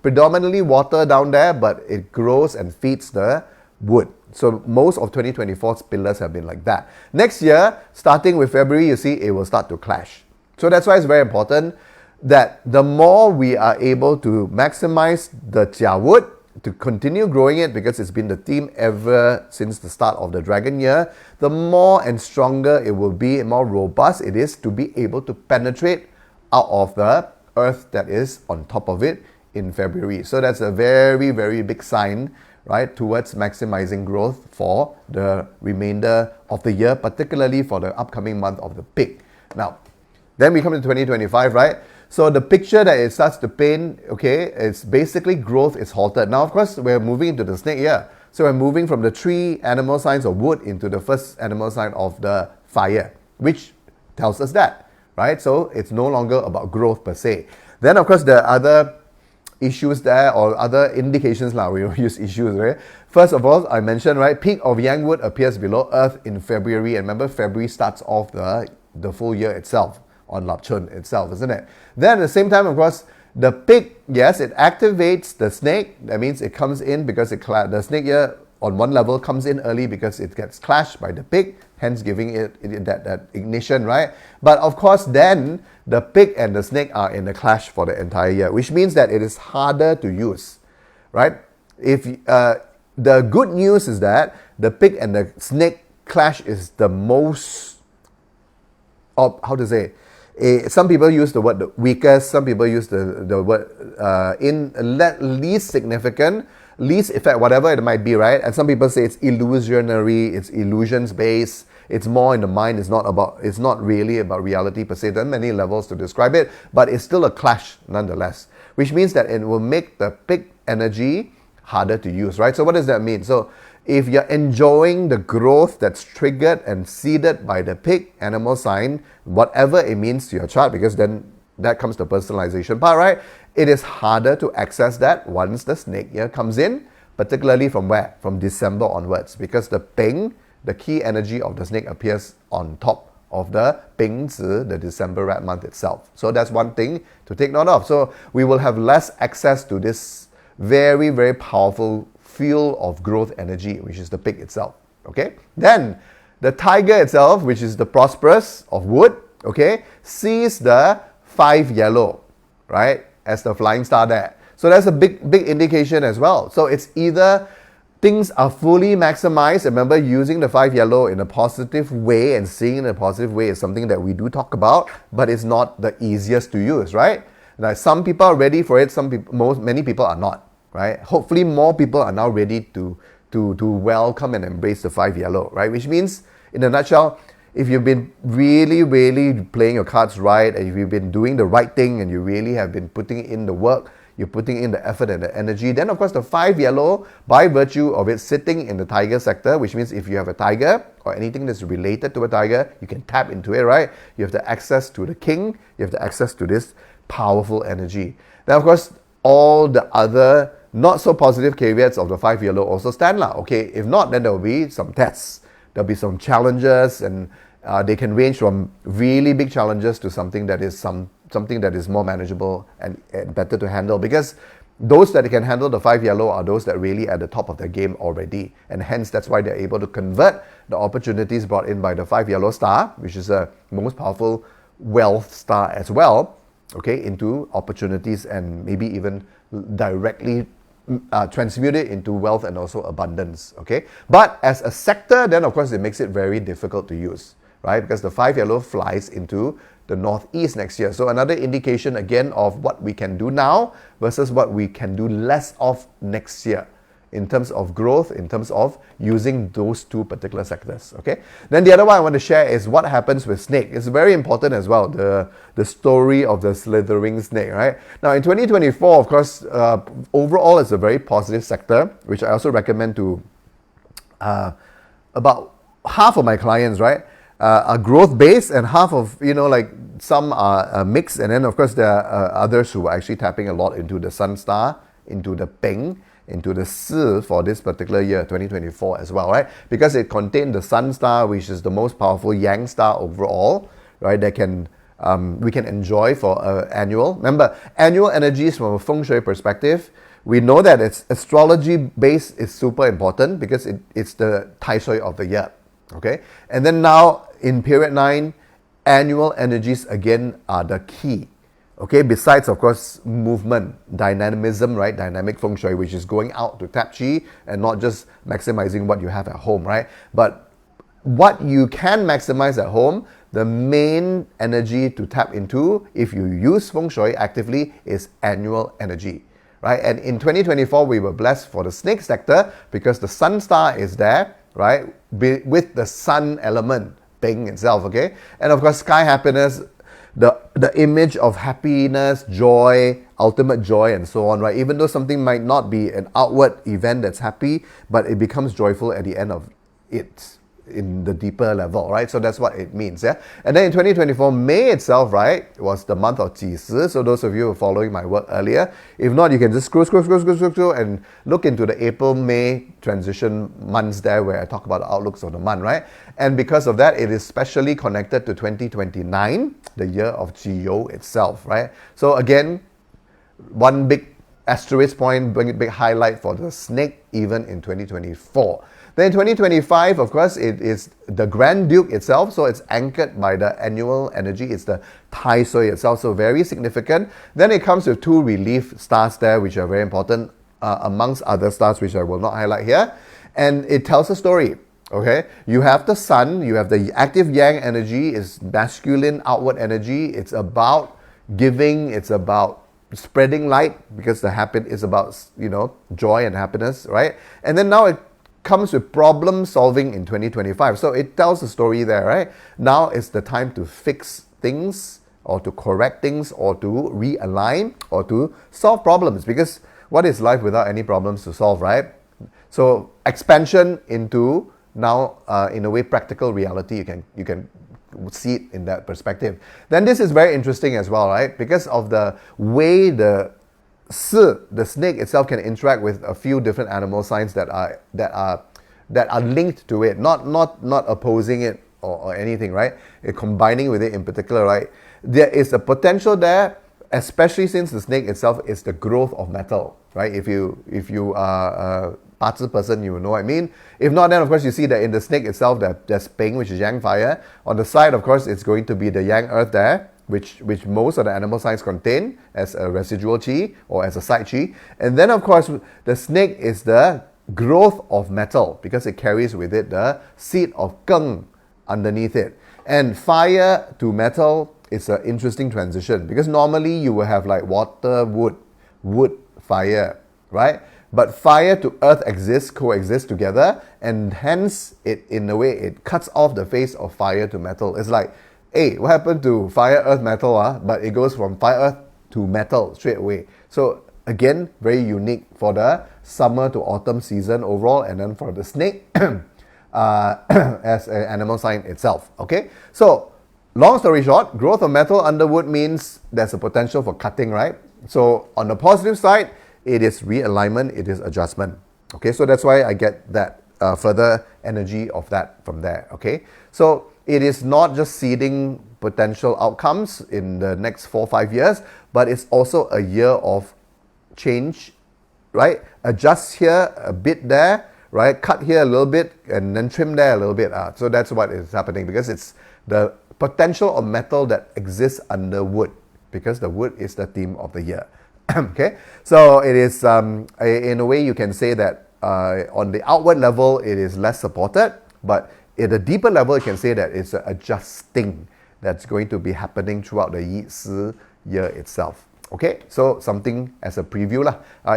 predominantly water down there, but it grows and feeds the wood. So most of 2024's pillars have been like that. Next year, starting with February, you see it will start to clash. So that's why it's very important that the more we are able to maximize the Jia Wood, to continue growing it, because it's been the theme ever since the start of the dragon year, the more and stronger it will be and more robust it is to be able to penetrate out of the earth that is on top of it in February. So that's a very, very big sign, right, towards maximizing growth for the remainder of the year, particularly for the upcoming month of the pig. Now, then we come to 2025, right? So the picture that it starts to paint, okay, it's basically growth is halted. Now, of course, we're moving into the snake year. So we're moving from the 3 animal signs of wood into the first animal sign of the fire, which tells us that, right? So it's no longer about growth per se. Then, of course, there are other issues there, or other indications now, we use issues, right? First of all, I mentioned, right, peak of Yang Wood appears below Earth in February. And remember, February starts off the full year itself, on Lapchun itself, isn't it? Then at the same time, of course, the pig, yes, it activates the snake. That means it comes in because the snake year on one level comes in early because it gets clashed by the pig, hence giving it that ignition, right? But of course, then the pig and the snake are in the clash for the entire year, which means that it is harder to use, right? If the good news is that the pig and the snake clash is the most, how to say, some people use the word the weakest, some people use the word least significant, least effect, whatever it might be, right? And some people say it's illusionary, it's illusions based, it's more in the mind, it's not really about reality per se. There are many levels to describe it, but it's still a clash nonetheless, which means that it will make the pig energy harder to use, right? So what does that mean? So if you're enjoying the growth that's triggered and seeded by the pig animal sign, whatever it means to your chart, because then that comes the personalization part, right? It is harder to access that once the snake year comes in, particularly from where? From December onwards, because the ping, the key energy of the snake, appears on top of the Ping Zi, the December rat month itself. So that's one thing to take note of. So we will have less access to this very, very powerful field of growth energy, which is the pig itself, okay? Then the tiger itself, which is the prosperous of wood, okay, sees the 5 yellow, right, as the flying star there. So that's a big indication as well. So it's either things are fully maximized. Remember, using the 5 yellow in a positive way and seeing in a positive way is something that we do talk about, but it's not the easiest to use, right? Now, some people are ready for it, many people are not. Right? Hopefully more people are now ready to welcome and embrace the 5 yellow, right? Which means, in a nutshell, if you've been really, really playing your cards right, and if you've been doing the right thing, and you really have been putting in the work, you're putting in the effort and the energy, then of course the 5 yellow, by virtue of it sitting in the tiger sector, which means if you have a tiger or anything that's related to a tiger, you can tap into it, right? You have the access to the king, you have the access to this powerful energy. Then of course, all the other not so positive caveats of the 5 yellow also stand lah. Okay, if not, then there will be some tests, there'll be some challenges, and they can range from really big challenges to something that is more manageable and better to handle, because those that can handle the 5 yellow are those that really at the top of their game already, and hence that's why they're able to convert the opportunities brought in by the 5 yellow star, which is a most powerful wealth star as well, okay, into opportunities, and maybe even directly transmute it into wealth and also abundance, okay? But as a sector, then of course it makes it very difficult to use, right? Because the 5 yellow flies into the northeast next year. So another indication again of what we can do now versus what we can do less of next year in terms of growth, in terms of using those two particular sectors, okay? Then the other one I want to share is what happens with snake. It's very important as well, the story of the slithering snake, right? Now in 2024, of course, overall it's a very positive sector, which I also recommend to about half of my clients, right? Are growth based, and half of, like some are mixed, and then of course there are others who are actually tapping a lot into the sun star, into the peng, into the Si for this particular year, 2024 as well, right? Because it contained the sun star, which is the most powerful yang star overall, right? That can we can enjoy for annual. Remember, annual energies from a feng shui perspective, we know that it's astrology base is super important because it's the tai shui of the year, okay? And then now in period 9, annual energies again are the key. Okay, besides, of course, movement, dynamism, right? Dynamic feng shui, which is going out to tap chi and not just maximizing what you have at home, right? But what you can maximize at home, the main energy to tap into, if you use feng shui actively, is annual energy, right? And in 2024, we were blessed for the snake sector because the sun star is there, right? With the sun element, Peng itself, okay? And of course, sky happiness, the image of happiness, joy, ultimate joy, and so on, right? Even though something might not be an outward event that's happy, but it becomes joyful at the end of it in the deeper level, right? So that's what it means, yeah? And then in 2024, May itself, right, was the month of Qi Si. So those of you who are following my work earlier, if not, you can just scroll and look into the April-May transition months there where I talk about the outlooks of the month, right? And because of that, it is specially connected to 2029, the year of Jiyo itself, right? So again, one big asterisk point, big highlight for the snake even in 2024. Then in 2025, of course, it is the Grand Duke itself, so it's anchored by the annual energy. It's the Tai Sui itself, so very significant. Then it comes with 2 relief stars there, which are very important, amongst other stars, which I will not highlight here. And it tells a story, okay? You have the sun, you have the active yang energy, is masculine outward energy. It's about giving, it's about spreading light, because the habit is about, joy and happiness, right? And then now it comes with problem solving in 2025. So it tells a story there, right? Now is the time to fix things, or to correct things, or to realign, or to solve problems, because what is life without any problems to solve, right? So expansion into now, in a way, practical reality. You can see it in that perspective. Then this is very interesting as well, right? Because of the way the snake itself can interact with a few different animal signs that are linked to it, not opposing it or anything, right? Combining with it in particular, right? There is a potential there, especially since the snake itself is the growth of metal, right? If you are a Bazi person, you know what I mean. If not, then of course you see that in the snake itself, there's Peng, which is yang fire. On the side, of course, it's going to be the yang earth there, which most of the animal signs contain as a residual chi or as a side chi. And then of course the snake is the growth of metal because it carries with it the seed of Geng underneath it. And fire to metal is an interesting transition because normally you will have like water, wood, fire, right? But fire to earth coexist together, and hence it, in a way, it cuts off the face of fire to metal. It's like, hey, what happened to fire, earth, metal? But it goes from fire, earth to metal straight away. So again, very unique for the summer to autumn season overall, and then for the snake as an animal sign itself. Okay, so long story short, growth of metal underwood means there's a potential for cutting, right? So on the positive side, it is realignment, it is adjustment. Okay, so that's why I get that further energy of that from there. Okay, so it is not just seeding potential outcomes in the next 4-5 years, but it's also a year of change, right? Adjust here a bit there, right? Cut here a little bit and then trim there a little bit. So that's what is happening, because it's the potential of metal that exists under wood, because the wood is the theme of the year. Okay, so it is in a way you can say that on the outward level it is less supported, but at a deeper level you can say that it's adjusting that's going to be happening throughout the Yi Si year itself. Okay, so something as a preview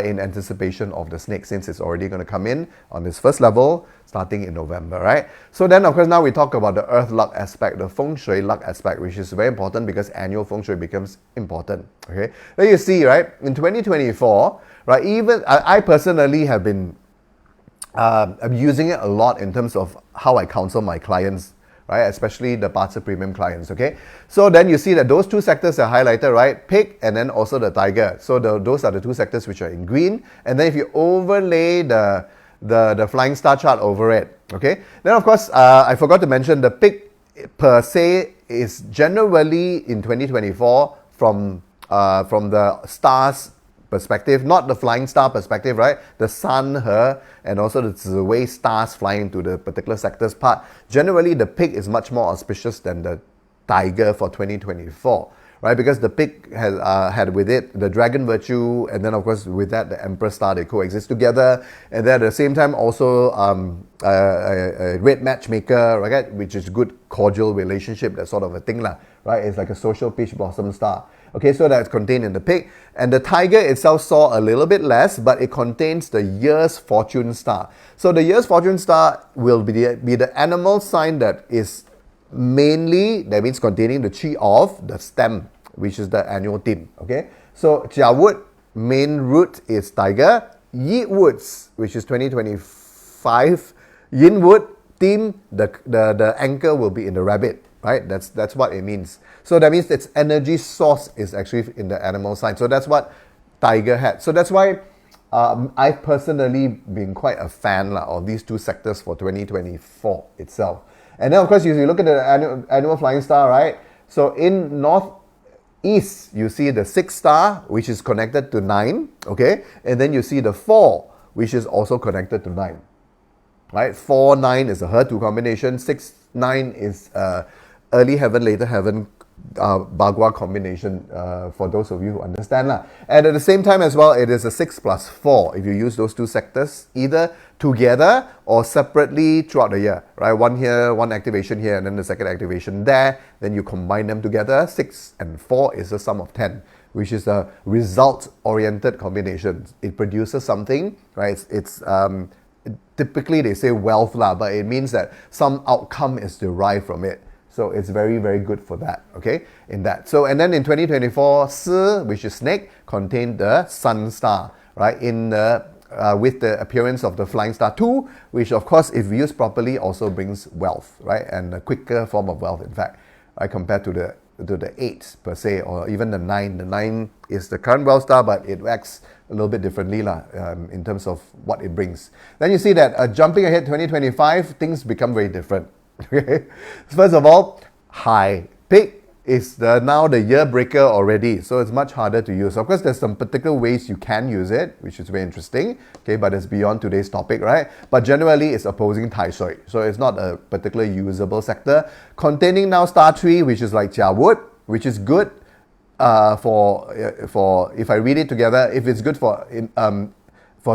in anticipation of the snake, since it's already going to come in on this first level starting in November, right? So then of course now we talk about the earth luck aspect, the feng shui luck aspect, which is very important because annual feng shui becomes important. Okay, then you see, right, in 2024, right, even I personally have been I'm using it a lot in terms of how I counsel my clients, right? Especially the Parts Premium clients, okay? So then you see that those two sectors are highlighted, right? Pig and then also the tiger. So those are the two sectors which are in green. And then if you overlay the flying star chart over it, okay? Then of course, I forgot to mention the pig per se is generally in 2024 from the stars perspective, not the flying star perspective, right? The sun, her, and also the way stars flying into the particular sector's part. Generally, the pig is much more auspicious than the tiger for 2024, right? Because the pig has had with it the dragon virtue, and then of course with that the emperor star, they coexist together, and then at the same time also a red matchmaker, right? Which is good cordial relationship, that sort of a thing, right? It's like a social peach blossom star. Okay, so that's contained in the pig. And the tiger itself saw a little bit less, but it contains the year's fortune star. So the year's fortune star will be the animal sign that is mainly, that means containing the chi of the stem, which is the annual theme. Okay, so Jia Wood, main root is tiger. Yi Woods, which is 2025. Yin Wood theme, the anchor will be in the rabbit. Right, that's what it means. So that means its energy source is actually in the animal sign. So that's what tiger had. So that's why I've personally been quite a fan of these two sectors for 2024 itself. And then of course, if you look at the annual flying star, right? So in northeast, you see the 6 star, which is connected to 9, okay? And then you see the 4, which is also connected to 9. Right? 4-9 is a her-2 combination. 6-9 is early heaven, later heaven, Bagua combination, for those of you who understand. And at the same time as well, it is a 6 plus 4 if you use those two sectors either together or separately throughout the year. Right? One here, one activation here, and then the second activation there. Then you combine them together. 6 and 4 is a sum of 10, which is a result-oriented combination. It produces something, right? It's typically they say wealth, but it means that some outcome is derived from it. So it's very, very good for that, okay, in that. So, and then in 2024, Si, which is snake, contained the sun star, right, in the, with the appearance of the flying star 2, which of course, if used properly, also brings wealth, right, and a quicker form of wealth, in fact, right, compared to the 8 per se, or even the 9. The 9 is the current wealth star, but it acts a little bit differently in terms of what it brings. Then you see that jumping ahead 2025, things become very different. Okay? First of all, high pig is now the year breaker already, so it's much harder to use. Of course, there's some particular ways you can use it, which is very interesting, okay, but it's beyond today's topic, right? But generally, it's opposing Tai Shui, so it's not a particularly usable sector. Containing now star tree, which is like Jia Wood, which is good for if I read it together, if it's good for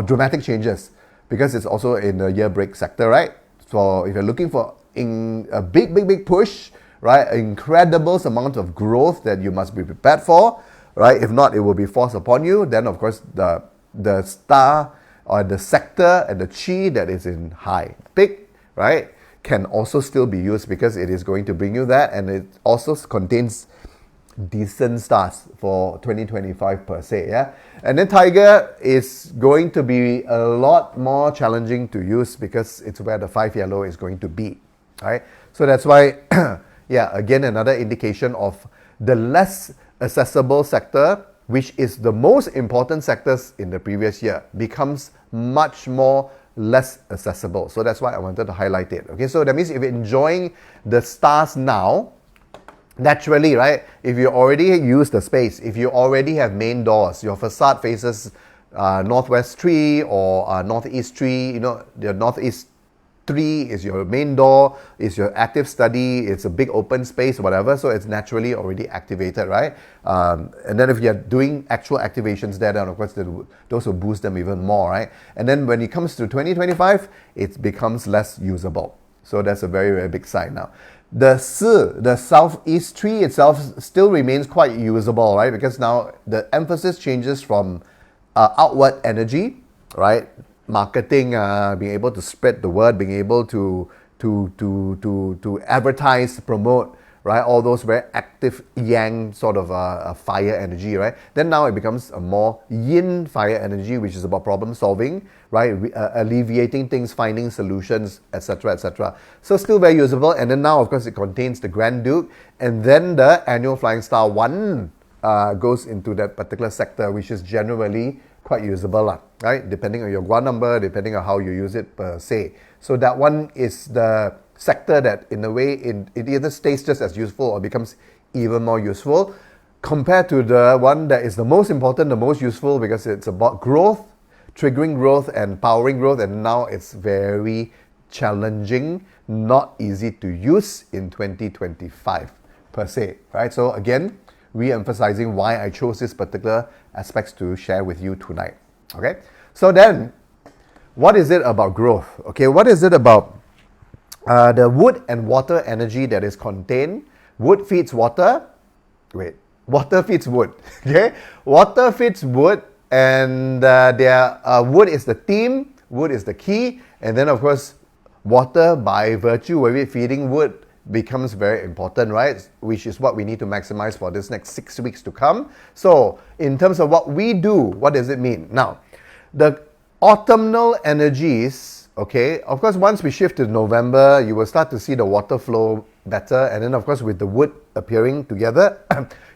dramatic changes, because it's also in the year break sector, right? So if you're looking for a big push, right, incredible amount of growth that you must be prepared for, right? If not, it will be forced upon you. Then of course the star, or the sector and the chi that is in high, big, right, can also still be used because it is going to bring you that, and it also contains decent stars for 2025 per se. Yeah, and then Tiger is going to be a lot more challenging to use because it's where the 5 yellow is going to be, right? So that's why yeah, again, another indication of the less accessible sector, which is the most important sectors in the previous year, becomes much more less accessible. So that's why I wanted to highlight it. Okay, so that means if you're enjoying the stars now, naturally, right, if you already use the space, if you already have main doors, your facade faces northwest 3 or northeast 3, you know, the northeast 3 is your main door, is your active study, it's a big open space, whatever, so it's naturally already activated, right? And then if you're doing actual activations there, then of course those will boost them even more, right? And then when it comes to 2025, it becomes less usable. So that's a very, very big sign now. The southeast 3 itself still remains quite usable, right? Because now the emphasis changes from outward energy, right? Marketing, being able to spread the word, being able to advertise, promote, right? All those very active yang sort of fire energy, right? Then now it becomes a more yin fire energy, which is about problem solving, right? Alleviating things, finding solutions, etc., etc. So still very usable. And then now, of course, it contains the Grand Duke, and then the annual Flying Star 1 goes into that particular sector, which is generally quite usable, right? Depending on your Guan number, depending on how you use it per se. So that one is the sector that in a way it either stays just as useful or becomes even more useful compared to the one that is the most important, the most useful, because it's about growth, triggering growth and powering growth, and now it's very challenging, not easy to use in 2025 per se, right? So again, re-emphasizing why I chose this particular aspects to share with you tonight. Okay, so then what is it about growth? Okay, what is it about the wood and water energy that is contained? Wood feeds water. Water feeds wood. Okay, water feeds wood, and wood is the theme, wood is the key, and then of course water by virtue of it feeding wood becomes very important, right? Which is what we need to maximize for this next 6 weeks to come. So in terms of what we do, what does it mean? Now, the autumnal energies, okay, of course, once we shift to November, you will start to see the water flow better, and then of course with the wood appearing together,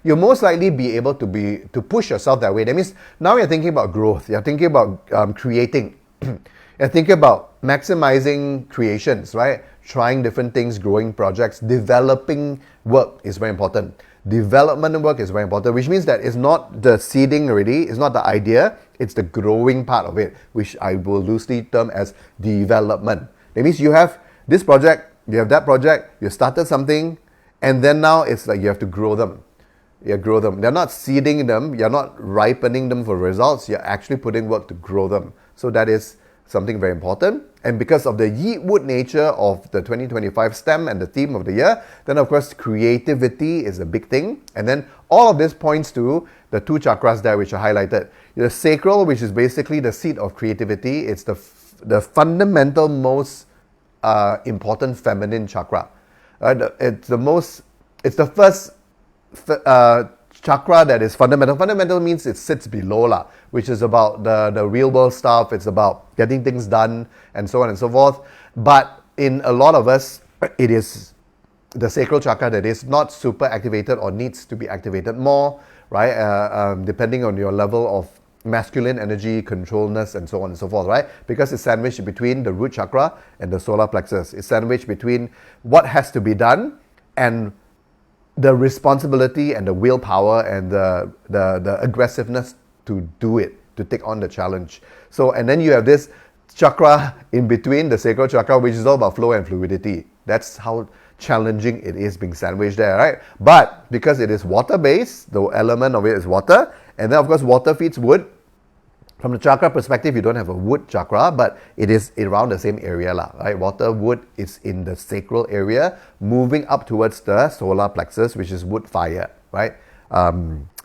you'll most likely be able to push yourself that way. That means now you're thinking about growth, you're thinking about creating, you're thinking about maximizing creations, right? Trying different things, growing projects, developing work is very important. Development work is very important, which means that it's not the seeding already, it's not the idea, it's the growing part of it, which I will loosely term as development. That means you have this project, you have that project, you started something, and then now it's like you have to grow them. You grow them. They're not seeding them, you're not ripening them for results, you're actually putting work to grow them. So that is something very important. And because of the Yi wood nature of the 2025 stem and the theme of the year, then of course creativity is a big thing. And then all of this points to the 2 chakras there which are highlighted. The sacral, which is basically the seat of creativity, it's the fundamental most important feminine chakra. It's the first chakra that is fundamental. Fundamental means it sits below, which is about the real world stuff. It's about getting things done and so on and so forth. But in a lot of us, it is the sacral chakra that is not super activated or needs to be activated more, right? Depending on your level of masculine energy, controlness, and so on and so forth, right? Because it's sandwiched between the root chakra and the solar plexus. It's sandwiched between what has to be done and the responsibility and the willpower and the aggressiveness to do it, to take on the challenge. So, and then you have this chakra in between, the sacral chakra, which is all about flow and fluidity. That's how challenging it is being sandwiched there, right? But because it is water-based, the element of it is water, and then of course water feeds wood. From the chakra perspective, you don't have a wood chakra, but it is around the same area, right? Water, wood is in the sacral area, moving up towards the solar plexus, which is wood fire, right?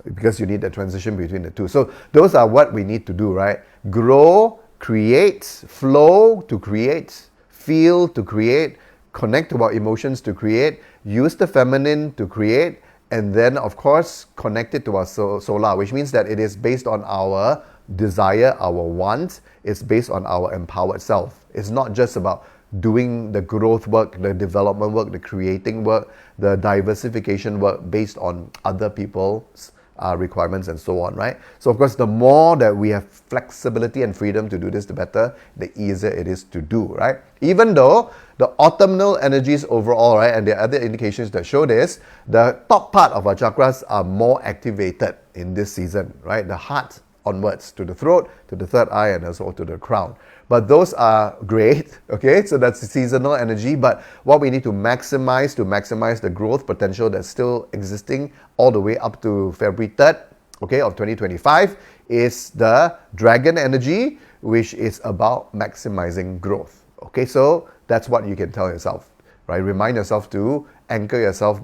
Because you need the transition between the two. So those are what we need to do, right? Grow, create, flow to create, feel to create, connect to our emotions to create, use the feminine to create, and then of course connect it to our solar, which means that it is based on our desire, our want. It's based on our empowered self. It's not just about doing the growth work, the development work, the creating work, the diversification work based on other people's requirements and so on, right? So of course, the more that we have flexibility and freedom to do this, the better, the easier it is to do, right? Even though the autumnal energies overall, right, and there are other indications that show this, the top part of our chakras are more activated in this season, right? The heart onwards to the throat, to the third eye, and also to the crown. But those are great, okay? So that's the seasonal energy, but what we need to maximize the growth potential that's still existing all the way up to February 3rd, okay, of 2025 is the dragon energy, which is about maximizing growth, okay? So that's what you can tell yourself, right? Remind yourself to anchor yourself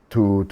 to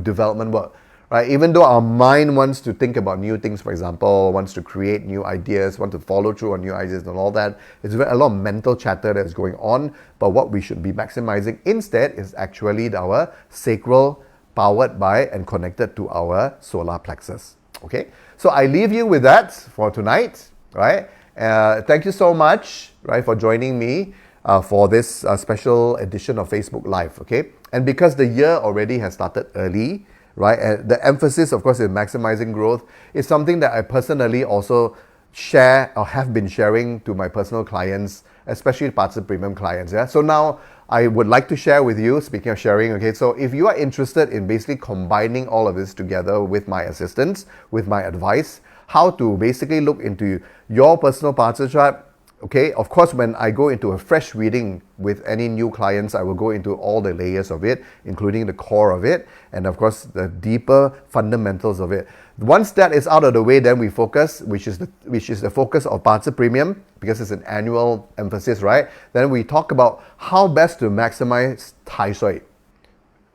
development work. Right? Even though our mind wants to think about new things, for example, wants to create new ideas, want to follow through on new ideas and all that, it's a lot of mental chatter that's going on. But what we should be maximizing instead is actually our sacral, powered by and connected to our solar plexus. Okay, so I leave you with that for tonight. Right? Thank you so much, right, for joining me for this special edition of Facebook Live. Okay, and because the year already has started early, right, and the emphasis, of course, in maximizing growth is something that I personally also share or have been sharing to my personal clients, especially parts of premium clients. Yeah. So now I would like to share with you, speaking of sharing, okay, so if you are interested in basically combining all of this together with my assistance, with my advice, how to basically look into your personal parts chart. Okay, of course, when I go into a fresh reading with any new clients, I will go into all the layers of it, including the core of it, and of course, the deeper fundamentals of it. Once that is out of the way, then we focus, which is the focus of Parts Premium, because it's an annual emphasis, right? Then we talk about how best to maximize Tai Sui.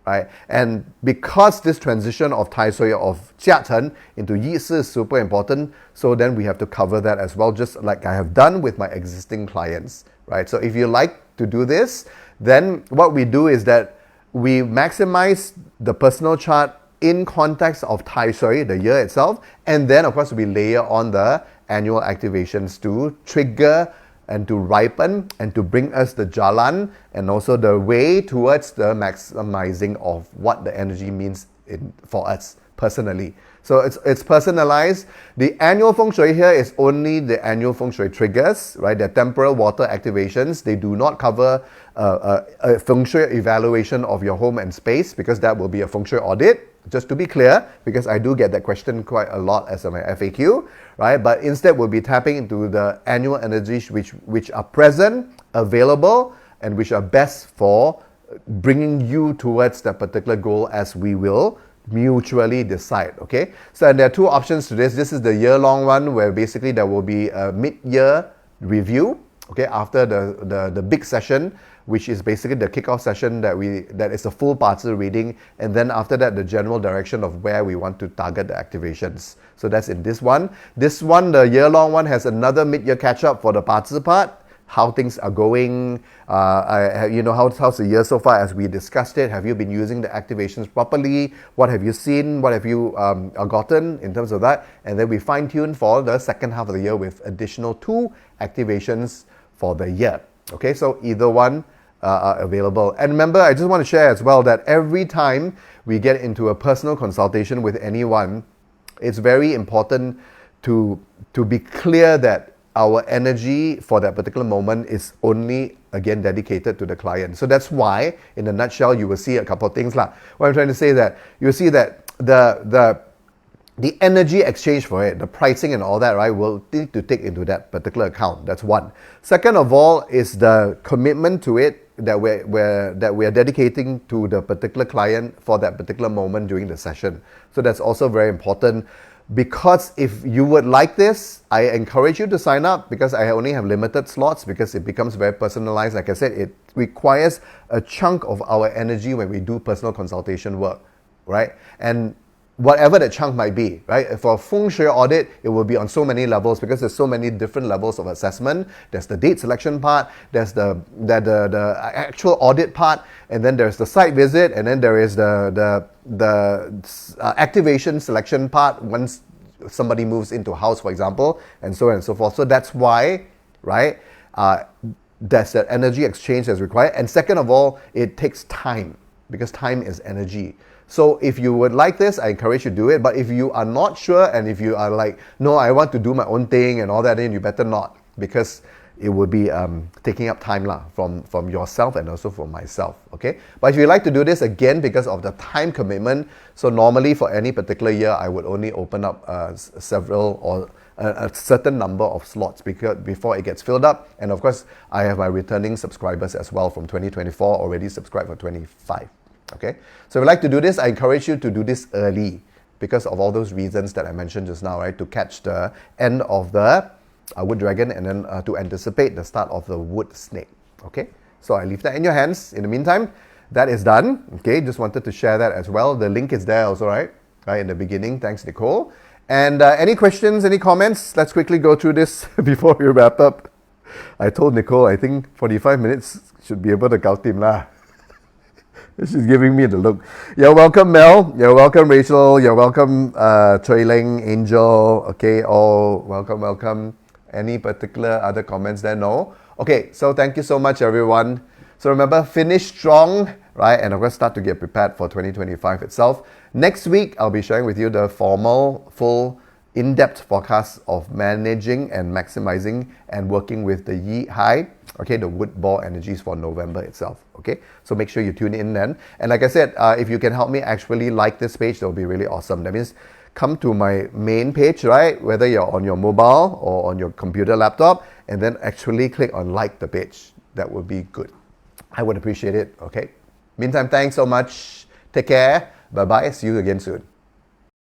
Right? And because this transition of Tai Sui of Jia Chen into Yi Si is super important, so then we have to cover that as well, just like I have done with my existing clients. Right? So if you like to do this, then what we do is that we maximize the personal chart in context of Tai Sui, the year itself, and then of course we layer on the annual activations to trigger and to ripen and to bring us the jalan and also the way towards the maximizing of what the energy means for us personally. So it's personalized. The annual feng shui here is only the annual feng shui triggers, right? They're temporal water activations. They do not cover a feng shui evaluation of your home and space, because that will be a feng shui audit. Just to be clear, because I do get that question quite a lot as my FAQ, right? But instead we'll be tapping into the annual energies which are present, available, and which are best for bringing you towards that particular goal as we will mutually decide, okay? So and there are two options to this. This is the year-long one, where basically there will be a mid-year review, okay, after the big session, which is basically the kickoff session that is a full parts reading, and then after that the general direction of where we want to target the activations. So that's in this one. This one, the year-long one, has another mid-year catch-up for the parts part, how things are going, how's the year so far as we discussed it. Have you been using the activations properly? What have you seen? What have you gotten in terms of that? And then we fine-tune for the second half of the year with additional 2 activations for the year. Okay, so either one are available. And remember, I just want to share as well that every time we get into a personal consultation with anyone, it's very important to be clear that our energy for that particular moment is only, again, dedicated to the client. So that's why, in a nutshell, you will see a couple of things. What I'm trying to say is that you'll see that the energy exchange for it, the pricing and all that, right, will need to take into that particular account. That's one. Second of all is the commitment to it that we're dedicating to the particular client for that particular moment during the session. So that's also very important. Because if you would like this, I encourage you to sign up, because I only have limited slots, because it becomes very personalized. Like I said, it requires a chunk of our energy when we do personal consultation work, right? And whatever that chunk might be, right? For a feng shui audit, it will be on so many levels because there's so many different levels of assessment. There's the date selection part, there's the actual audit part, and then there's the site visit, and then there is the activation selection part once somebody moves into a house, for example, and so on and so forth. So that's why, right, there's that energy exchange that's required. And second of all, it takes time because time is energy. So if you would like this, I encourage you to do it. But if you are not sure and if you are like, no, I want to do my own thing and all that, then you better not, because it would be taking up time from yourself and also from myself, okay? But if you like to do this, again, because of the time commitment, so normally for any particular year, I would only open up several or a certain number of slots before it gets filled up. And of course, I have my returning subscribers as well from 2024 already subscribed for 25. Okay, so if you like to do this, I encourage you to do this early because of all those reasons that I mentioned just now, right? To catch the end of the wood dragon and then to anticipate the start of the wood snake. Okay, so I leave that in your hands. In the meantime, that is done. Okay, just wanted to share that as well. The link is there also, right in the beginning. Thanks, Nicole. And any questions, any comments? Let's quickly go through this before we wrap up. I told Nicole, I think 45 minutes should be able to count him lah. She's giving me the look. You're welcome, Mel. You're welcome, Rachel. You're welcome, Choi Ling, Angel. Okay, all welcome. Any particular other comments there? No? Okay, so thank you so much, everyone. So remember, finish strong, right? And of course, start to get prepared for 2025 itself. Next week, I'll be sharing with you the formal, full, in-depth forecast of managing and maximizing and working with the Yi Hai, okay, the wood ball energies for November itself, okay? So make sure you tune in then. And like I said, if you can help me actually like this page, that will be really awesome. That means come to my main page, right? Whether you're on your mobile or on your computer, laptop, and then actually click on like the page. That would be good. I would appreciate it, okay? Meantime, thanks so much. Take care. Bye-bye. See you again soon.